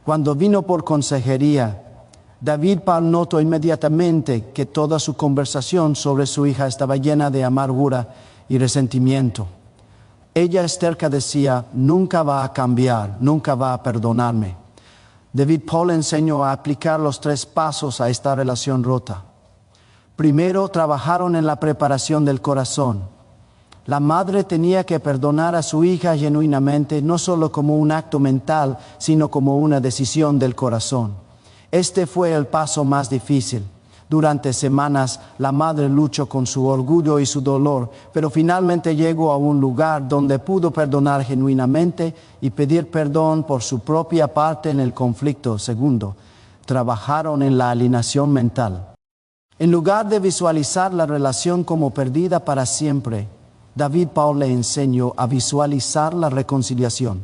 Cuando vino por consejería, David Paul notó inmediatamente que toda su conversación sobre su hija estaba llena de amargura y resentimiento. Ella esterca decía: nunca va a cambiar, nunca va a perdonarme. David Paul enseñó a aplicar los 3 pasos a esta relación rota. Primero, trabajaron en la preparación del corazón. La madre tenía que perdonar a su hija genuinamente, no solo como un acto mental, sino como una decisión del corazón. Este fue el paso más difícil. Durante semanas, la madre luchó con su orgullo y su dolor, pero finalmente llegó a un lugar donde pudo perdonar genuinamente y pedir perdón por su propia parte en el conflicto. Segundo, trabajaron en la alineación mental. En lugar de visualizar la relación como perdida para siempre, David Paul le enseñó a visualizar la reconciliación.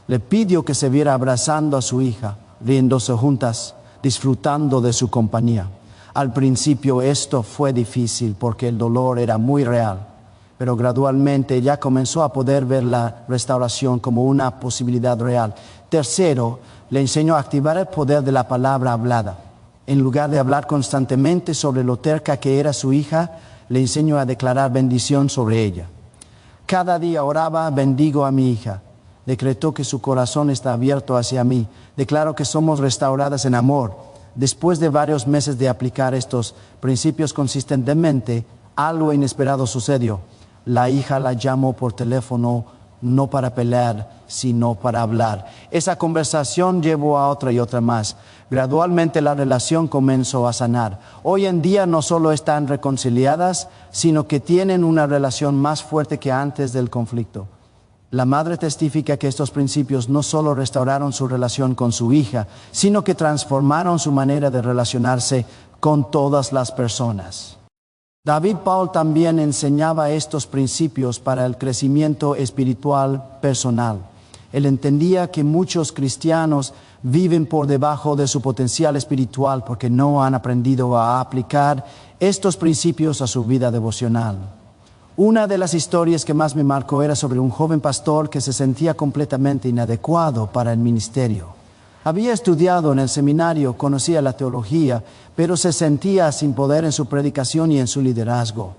Le pidió que se viera abrazando a su hija, riéndose juntas, disfrutando de su compañía. Al principio esto fue difícil porque el dolor era muy real, pero gradualmente ella comenzó a poder ver la restauración como una posibilidad real. Tercero, le enseñó a activar el poder de la palabra hablada. En lugar de hablar constantemente sobre lo terca que era su hija, le enseño a declarar bendición sobre ella. Cada día oraba: bendigo a mi hija. Decretó que su corazón está abierto hacia mí. Declaro que somos restauradas en amor. Después de varios meses de aplicar estos principios consistentemente, algo inesperado sucedió. La hija la llamó por teléfono, no para pelear, sino para hablar. Esa conversación llevó a otra y otra más. Gradualmente la relación comenzó a sanar. Hoy en día no solo están reconciliadas, sino que tienen una relación más fuerte que antes del conflicto. La madre testifica que estos principios no solo restauraron su relación con su hija, sino que transformaron su manera de relacionarse con todas las personas. David Paul también enseñaba estos principios para el crecimiento espiritual personal. Él entendía que muchos cristianos viven por debajo de su potencial espiritual porque no han aprendido a aplicar estos principios a su vida devocional. Una de las historias que más me marcó era sobre un joven pastor que se sentía completamente inadecuado para el ministerio. Había estudiado en el seminario, conocía la teología, pero se sentía sin poder en su predicación y en su liderazgo.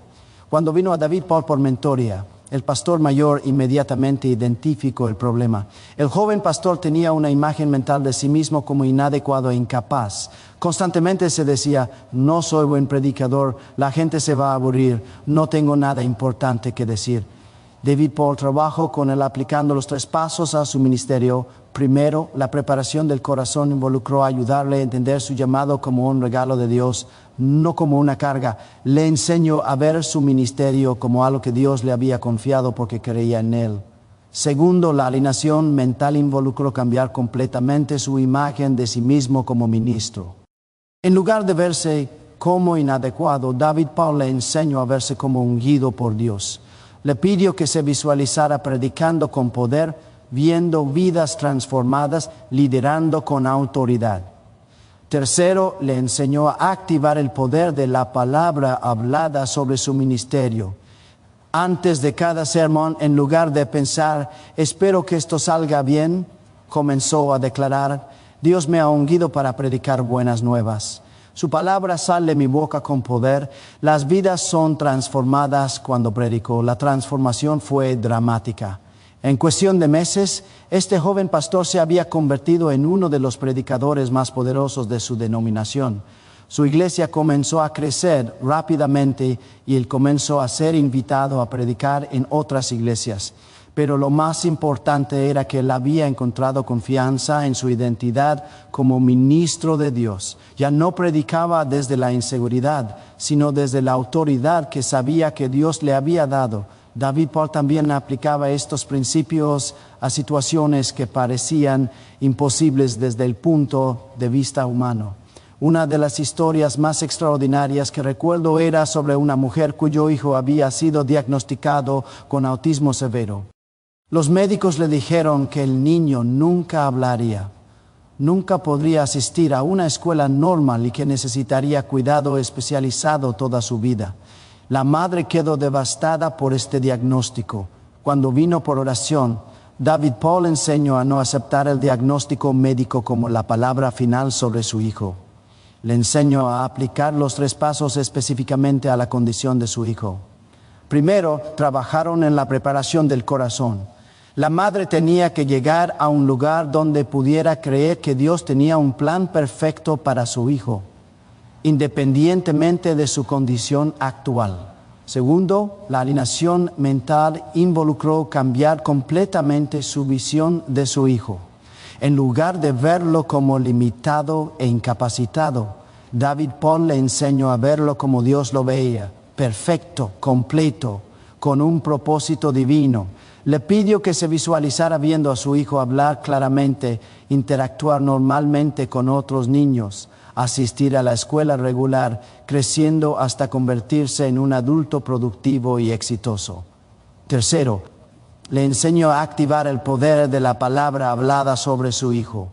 Cuando vino a David Paul por mentoría, El pastor mayor inmediatamente identificó el problema. El joven pastor tenía una imagen mental de sí mismo como inadecuado e incapaz. Constantemente se decía: no soy buen predicador, la gente se va a aburrir, no tengo nada importante que decir. David Paul trabajó con él aplicando los 3 pasos a su ministerio. Primero, la preparación del corazón involucró ayudarle a entender su llamado como un regalo de Dios, no como una carga. Le enseñó a ver su ministerio como algo que Dios le había confiado porque creía en él. Segundo, la alineación mental involucró cambiar completamente su imagen de sí mismo como ministro. En lugar de verse como inadecuado, David Paul le enseñó a verse como ungido por Dios. Le pidió que se visualizara predicando con poder, viendo vidas transformadas, liderando con autoridad. Tercero, le enseñó a activar el poder de la palabra hablada sobre su ministerio. Antes de cada sermón, en lugar de pensar: espero que esto salga bien, comenzó a declarar: Dios me ha ungido para predicar buenas nuevas. Su palabra sale de mi boca con poder. Las vidas son transformadas cuando predicó. La transformación fue dramática. En cuestión de meses, este joven pastor se había convertido en uno de los predicadores más poderosos de su denominación. Su iglesia comenzó a crecer rápidamente y él comenzó a ser invitado a predicar en otras iglesias. Pero lo más importante era que él había encontrado confianza en su identidad como ministro de Dios. Ya no predicaba desde la inseguridad, sino desde la autoridad que sabía que Dios le había dado. David Paul también aplicaba estos principios a situaciones que parecían imposibles desde el punto de vista humano. Una de las historias más extraordinarias que recuerdo era sobre una mujer cuyo hijo había sido diagnosticado con autismo severo. Los médicos le dijeron que el niño nunca hablaría, nunca podría asistir a una escuela normal y que necesitaría cuidado especializado toda su vida. La madre quedó devastada por este diagnóstico. Cuando vino por oración, David Paul enseñó a no aceptar el diagnóstico médico como la palabra final sobre su hijo. Le enseñó a aplicar los 3 pasos específicamente a la condición de su hijo. Primero, trabajaron en la preparación del corazón. La madre tenía que llegar a un lugar donde pudiera creer que Dios tenía un plan perfecto para su hijo, independientemente de su condición actual. Segundo, la alineación mental involucró cambiar completamente su visión de su hijo. En lugar de verlo como limitado e incapacitado, David Paul le enseñó a verlo como Dios lo veía: perfecto, completo, con un propósito divino. Le pidió que se visualizara viendo a su hijo hablar claramente, interactuar normalmente con otros niños, asistir a la escuela regular, creciendo hasta convertirse en un adulto productivo y exitoso. Tercero, le enseñó a activar el poder de la palabra hablada sobre su hijo.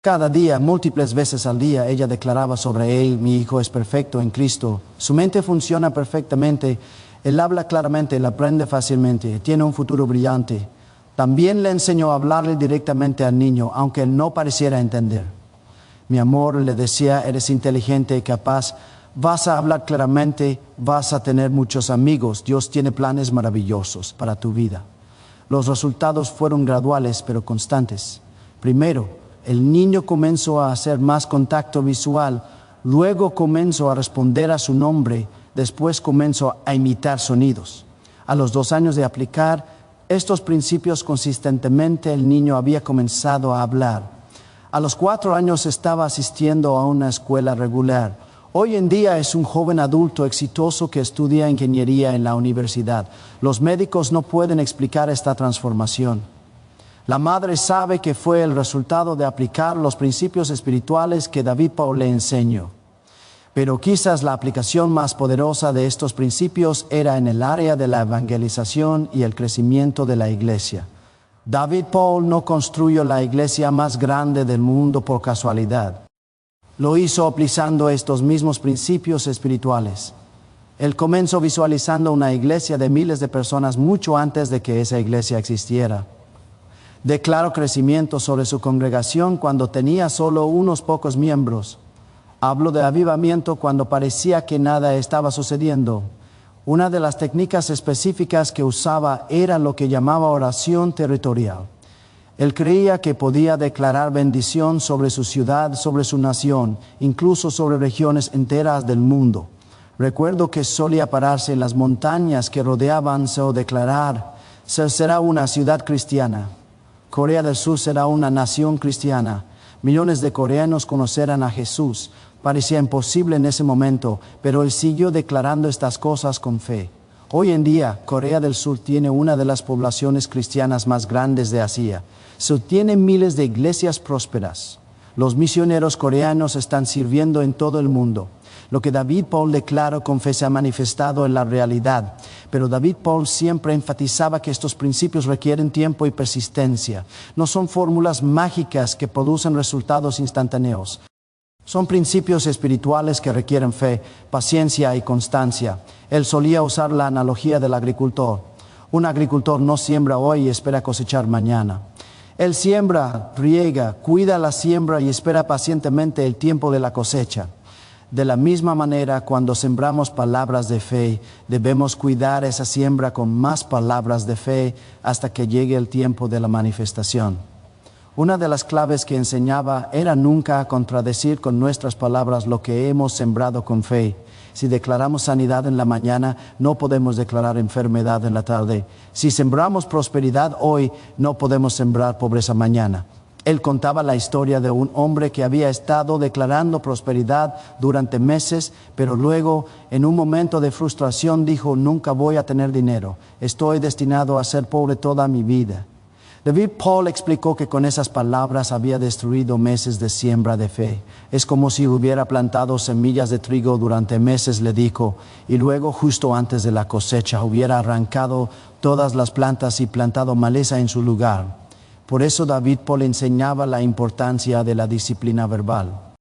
Cada día, múltiples veces al día, ella declaraba sobre él: mi hijo es perfecto en Cristo, su mente funciona perfectamente, él habla claramente, él aprende fácilmente, tiene un futuro brillante. También le enseñó a hablarle directamente al niño, aunque él no pareciera entender. Mi amor, le decía, eres inteligente y capaz, vas a hablar claramente, vas a tener muchos amigos, Dios tiene planes maravillosos para tu vida. Los resultados fueron graduales pero constantes. Primero, el niño comenzó a hacer más contacto visual, luego comenzó a responder a su nombre, después comenzó a imitar sonidos. A los 2 años de aplicar estos principios consistentemente, el niño había comenzado a hablar. A los 4 años estaba asistiendo a una escuela regular. Hoy en día es un joven adulto exitoso que estudia ingeniería en la universidad. Los médicos no pueden explicar esta transformación. La madre sabe que fue el resultado de aplicar los principios espirituales que David Paul le enseñó. Pero quizás la aplicación más poderosa de estos principios era en el área de la evangelización y el crecimiento de la iglesia. David Paul no construyó la iglesia más grande del mundo por casualidad. Lo hizo utilizando estos mismos principios espirituales. Él comenzó visualizando una iglesia de miles de personas mucho antes de que esa iglesia existiera. Declaró crecimiento sobre su congregación cuando tenía solo unos pocos miembros. Habló de avivamiento cuando parecía que nada estaba sucediendo. Una de las técnicas específicas que usaba era lo que llamaba oración territorial. Él creía que podía declarar bendición sobre su ciudad, sobre su nación, incluso sobre regiones enteras del mundo. Recuerdo que solía pararse en las montañas que rodeaban o declarar: será una ciudad cristiana. Corea del Sur será una nación cristiana. Millones de coreanos conocerán a Jesús. Parecía imposible en ese momento, pero él siguió declarando estas cosas con fe. Hoy en día, Corea del Sur tiene una de las poblaciones cristianas más grandes de Asia. Tiene miles de iglesias prósperas. Los misioneros coreanos están sirviendo en todo el mundo. Lo que David Paul declaró con fe se ha manifestado en la realidad, pero David Paul siempre enfatizaba que estos principios requieren tiempo y persistencia. No son fórmulas mágicas que producen resultados instantáneos. Son principios espirituales que requieren fe, paciencia y constancia. Él solía usar la analogía del agricultor. Un agricultor no siembra hoy y espera cosechar mañana. Él siembra, riega, cuida la siembra y espera pacientemente el tiempo de la cosecha. De la misma manera, cuando sembramos palabras de fe, debemos cuidar esa siembra con más palabras de fe hasta que llegue el tiempo de la manifestación. Una de las claves que enseñaba era nunca contradecir con nuestras palabras lo que hemos sembrado con fe. Si declaramos sanidad en la mañana, no podemos declarar enfermedad en la tarde. Si sembramos prosperidad hoy, no podemos sembrar pobreza mañana. Él contaba la historia de un hombre que había estado declarando prosperidad durante meses, pero luego, en un momento de frustración, dijo: nunca voy a tener dinero. Estoy destinado a ser pobre toda mi vida. David Paul explicó que con esas palabras había destruido meses de siembra de fe. Es como si hubiera plantado semillas de trigo durante meses, le dijo, y luego, justo antes de la cosecha, hubiera arrancado todas las plantas y plantado maleza en su lugar. Por eso David Paul enseñaba la importancia de la disciplina verbal.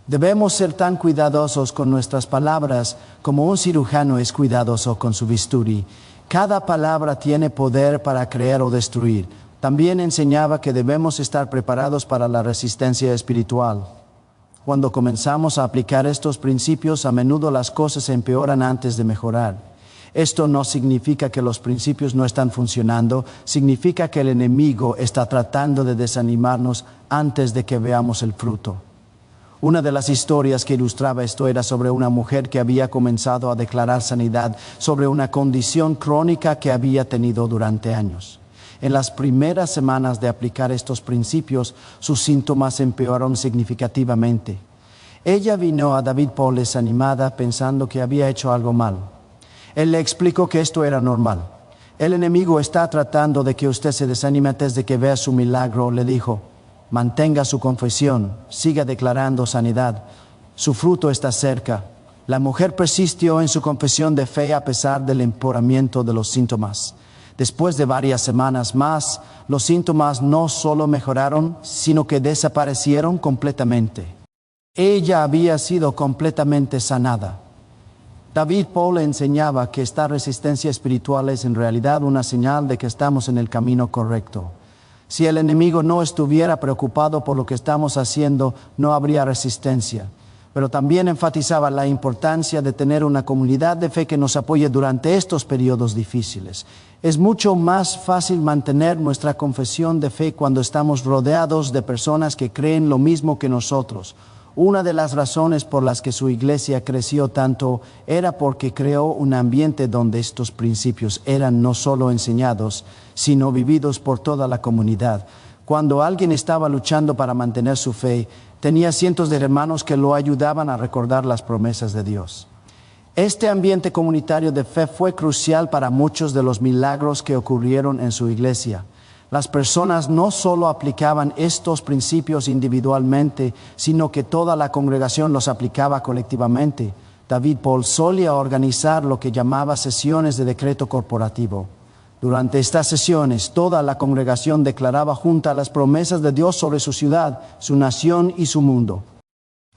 Debemos ser tan cuidadosos con nuestras palabras como un cirujano es cuidadoso con su bisturí. Cada palabra tiene poder para crear o destruir. También enseñaba que debemos estar preparados para la resistencia espiritual. Cuando comenzamos a aplicar estos principios, a menudo las cosas empeoran antes de mejorar. Esto no significa que los principios no están funcionando, significa que el enemigo está tratando de desanimarnos antes de que veamos el fruto. Una de las historias que ilustraba esto era sobre una mujer que había comenzado a declarar sanidad sobre una condición crónica que había tenido durante años. En las primeras semanas de aplicar estos principios, sus síntomas empeoraron significativamente. Ella vino a David Paul desanimada, pensando que había hecho algo mal. Él le explicó que esto era normal. El enemigo está tratando de que usted se desanime antes de que vea su milagro, le dijo. Mantenga su confesión, siga declarando sanidad. Su fruto está cerca. La mujer persistió en su confesión de fe a pesar del empeoramiento de los síntomas. Después de varias semanas más, los síntomas no solo mejoraron, sino que desaparecieron completamente. Ella había sido completamente sanada. David Paul enseñaba que esta resistencia espiritual es en realidad una señal de que estamos en el camino correcto. Si el enemigo no estuviera preocupado por lo que estamos haciendo, no habría resistencia. Pero también enfatizaba la importancia de tener una comunidad de fe que nos apoye durante estos periodos difíciles. Es mucho más fácil mantener nuestra confesión de fe cuando estamos rodeados de personas que creen lo mismo que nosotros. Una de las razones por las que su iglesia creció tanto era porque creó un ambiente donde estos principios eran no solo enseñados, sino vividos por toda la comunidad. Cuando alguien estaba luchando para mantener su fe, tenía cientos de hermanos que lo ayudaban a recordar las promesas de Dios. Este ambiente comunitario de fe fue crucial para muchos de los milagros que ocurrieron en su iglesia. Las personas no solo aplicaban estos principios individualmente, sino que toda la congregación los aplicaba colectivamente. David Paul solía organizar lo que llamaba sesiones de decreto corporativo. Durante estas sesiones, toda la congregación declaraba junta las promesas de Dios sobre su ciudad, su nación y su mundo.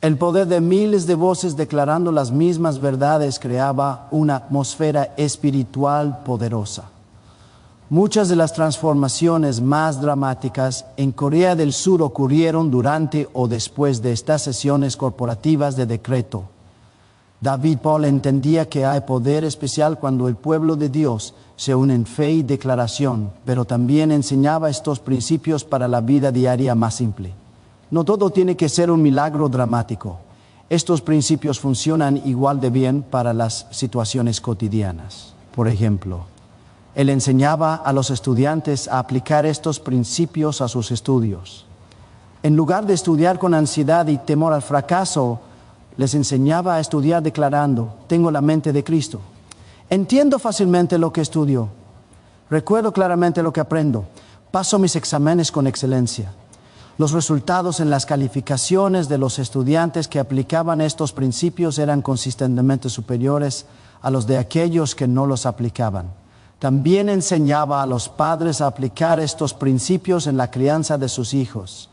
El poder de miles de voces declarando las mismas verdades creaba una atmósfera espiritual poderosa. Muchas de las transformaciones más dramáticas en Corea del Sur ocurrieron durante o después de estas sesiones corporativas de decreto. David Paul entendía que hay poder especial cuando el pueblo de Dios se une en fe y declaración, pero también enseñaba estos principios para la vida diaria más simple. No todo tiene que ser un milagro dramático. Estos principios funcionan igual de bien para las situaciones cotidianas. Por ejemplo, él enseñaba a los estudiantes a aplicar estos principios a sus estudios. En lugar de estudiar con ansiedad y temor al fracaso, les enseñaba a estudiar declarando: tengo la mente de Cristo. Entiendo fácilmente lo que estudio. Recuerdo claramente lo que aprendo. Paso mis exámenes con excelencia. Los resultados en las calificaciones de los estudiantes que aplicaban estos principios eran consistentemente superiores a los de aquellos que no los aplicaban. También enseñaba a los padres a aplicar estos principios en la crianza de sus hijos.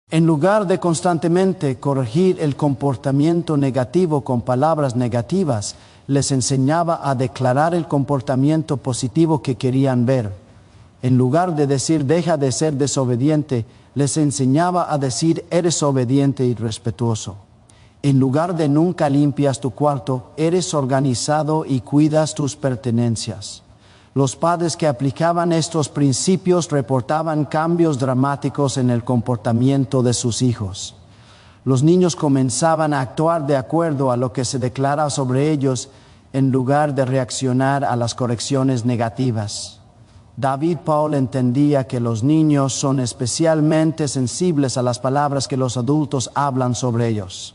En lugar de constantemente corregir el comportamiento negativo con palabras negativas, les enseñaba a declarar el comportamiento positivo que querían ver. En lugar de decir deja de ser desobediente, les enseñaba a decir eres obediente y respetuoso. En lugar de nunca limpias tu cuarto, eres organizado y cuidas tus pertenencias. Los padres que aplicaban estos principios reportaban cambios dramáticos en el comportamiento de sus hijos. Los niños comenzaban a actuar de acuerdo a lo que se declara sobre ellos en lugar de reaccionar a las correcciones negativas. David Paul entendía que los niños son especialmente sensibles a las palabras que los adultos hablan sobre ellos.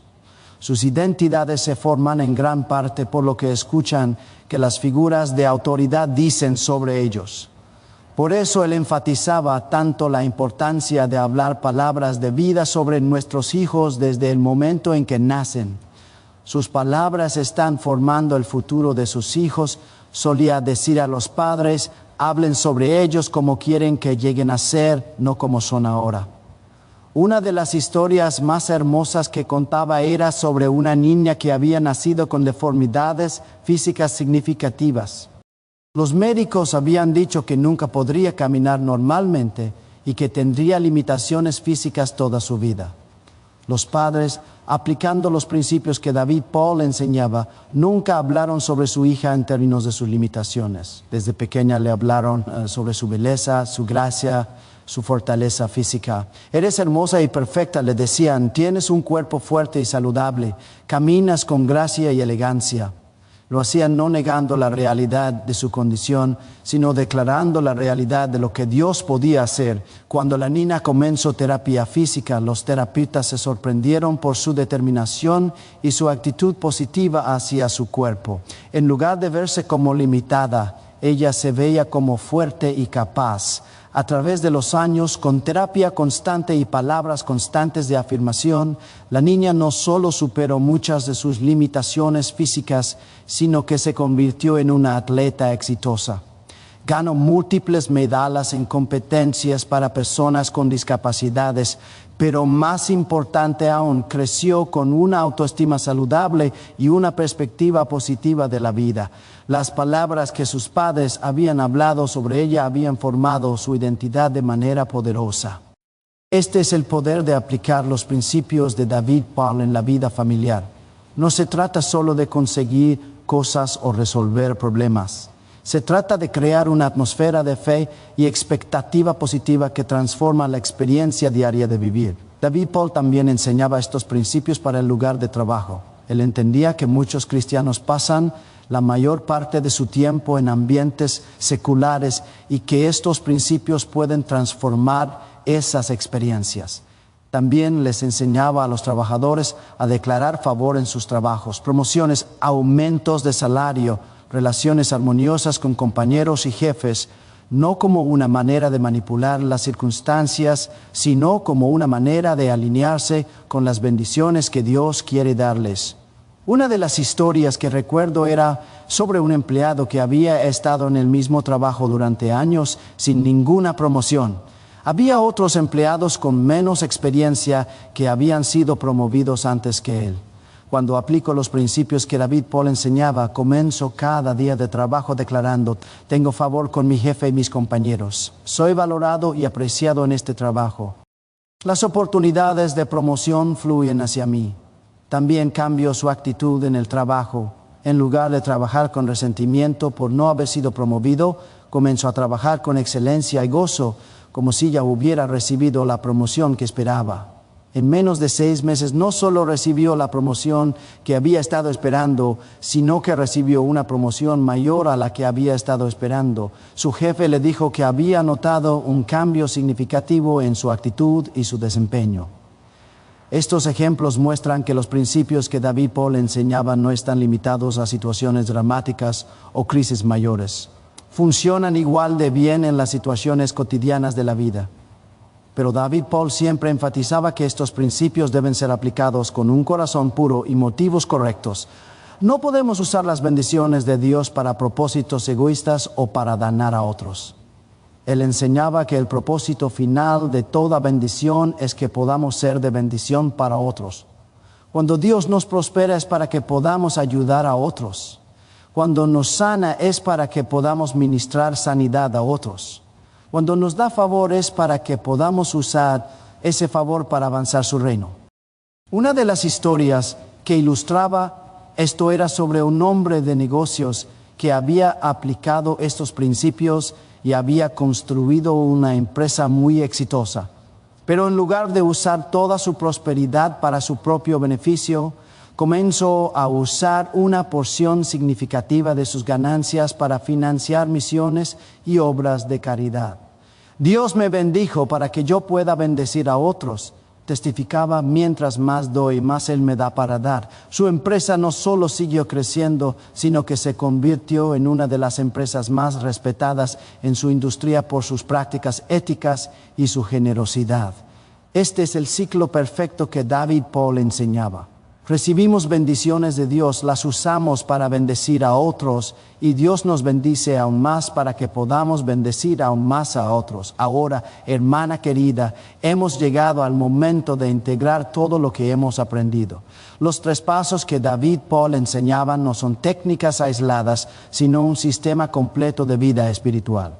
Sus identidades se forman en gran parte por lo que escuchan que las figuras de autoridad dicen sobre ellos. Por eso él enfatizaba tanto la importancia de hablar palabras de vida sobre nuestros hijos desde el momento en que nacen. Sus palabras están formando el futuro de sus hijos. Solía decir a los padres: hablen sobre ellos como quieren que lleguen a ser, no como son ahora. Una de las historias más hermosas que contaba era sobre una niña que había nacido con deformidades físicas significativas. Los médicos habían dicho que nunca podría caminar normalmente y que tendría limitaciones físicas toda su vida. Los padres, aplicando los principios que David Paul enseñaba, nunca hablaron sobre su hija en términos de sus limitaciones. Desde pequeña le hablaron sobre su belleza, su gracia, su fortaleza física. Eres hermosa y perfecta, le decían. Tienes un cuerpo fuerte y saludable. Caminas con gracia y elegancia. Lo hacían no negando la realidad de su condición, sino declarando la realidad de lo que Dios podía hacer. Cuando la niña comenzó terapia física, los terapeutas se sorprendieron por su determinación y su actitud positiva hacia su cuerpo. En lugar de verse como limitada, ella se veía como fuerte y capaz. A través de los años, con terapia constante y palabras constantes de afirmación, la niña no solo superó muchas de sus limitaciones físicas, sino que se convirtió en una atleta exitosa. Ganó múltiples medallas en competencias para personas con discapacidades, pero más importante aún, creció con una autoestima saludable y una perspectiva positiva de la vida. Las palabras que sus padres habían hablado sobre ella habían formado su identidad de manera poderosa. Este es el poder de aplicar los principios de David Paul en la vida familiar. No se trata solo de conseguir cosas o resolver problemas. Se trata de crear una atmósfera de fe y expectativa positiva que transforma la experiencia diaria de vivir. David Paul también enseñaba estos principios para el lugar de trabajo. Él entendía que muchos cristianos pasan la mayor parte de su tiempo en ambientes seculares y que estos principios pueden transformar esas experiencias. También les enseñaba a los trabajadores a declarar favor en sus trabajos, promociones, aumentos de salario, relaciones armoniosas con compañeros y jefes, no como una manera de manipular las circunstancias, sino como una manera de alinearse con las bendiciones que Dios quiere darles. Una de las historias que recuerdo era sobre un empleado que había estado en el mismo trabajo durante años sin ninguna promoción. Había otros empleados con menos experiencia que habían sido promovidos antes que él. Cuando aplico los principios que David Paul enseñaba, comienzo cada día de trabajo declarando: tengo favor con mi jefe y mis compañeros. Soy valorado y apreciado en este trabajo. Las oportunidades de promoción fluyen hacia mí. También cambió su actitud en el trabajo. En lugar de trabajar con resentimiento por no haber sido promovido, comenzó a trabajar con excelencia y gozo, como si ya hubiera recibido la promoción que esperaba. En menos de 6 meses no solo recibió la promoción que había estado esperando, sino que recibió una promoción mayor a la que había estado esperando. Su jefe le dijo que había notado un cambio significativo en su actitud y su desempeño. Estos ejemplos muestran que los principios que David Paul enseñaba no están limitados a situaciones dramáticas o crisis mayores. Funcionan igual de bien en las situaciones cotidianas de la vida. Pero David Paul siempre enfatizaba que estos principios deben ser aplicados con un corazón puro y motivos correctos. No podemos usar las bendiciones de Dios para propósitos egoístas o para dañar a otros. Él enseñaba que el propósito final de toda bendición es que podamos ser de bendición para otros. Cuando Dios nos prospera es para que podamos ayudar a otros. Cuando nos sana es para que podamos ministrar sanidad a otros. Cuando nos da favor es para que podamos usar ese favor para avanzar su reino. Una de las historias que ilustraba esto era sobre un hombre de negocios que había aplicado estos principios y había construido una empresa muy exitosa. Pero en lugar de usar toda su prosperidad para su propio beneficio, comenzó a usar una porción significativa de sus ganancias para financiar misiones y obras de caridad. Dios me bendijo para que yo pueda bendecir a otros, testificaba, mientras más doy, más Él me da para dar. Su empresa no solo siguió creciendo, sino que se convirtió en una de las empresas más respetadas en su industria por sus prácticas éticas y su generosidad. Este es el ciclo perfecto que David Paul enseñaba. Recibimos bendiciones de Dios, las usamos para bendecir a otros y Dios nos bendice aún más para que podamos bendecir aún más a otros. Ahora, hermana querida, hemos llegado al momento de integrar todo lo que hemos aprendido. Los 3 pasos que David Paul enseñaba no son técnicas aisladas, sino un sistema completo de vida espiritual.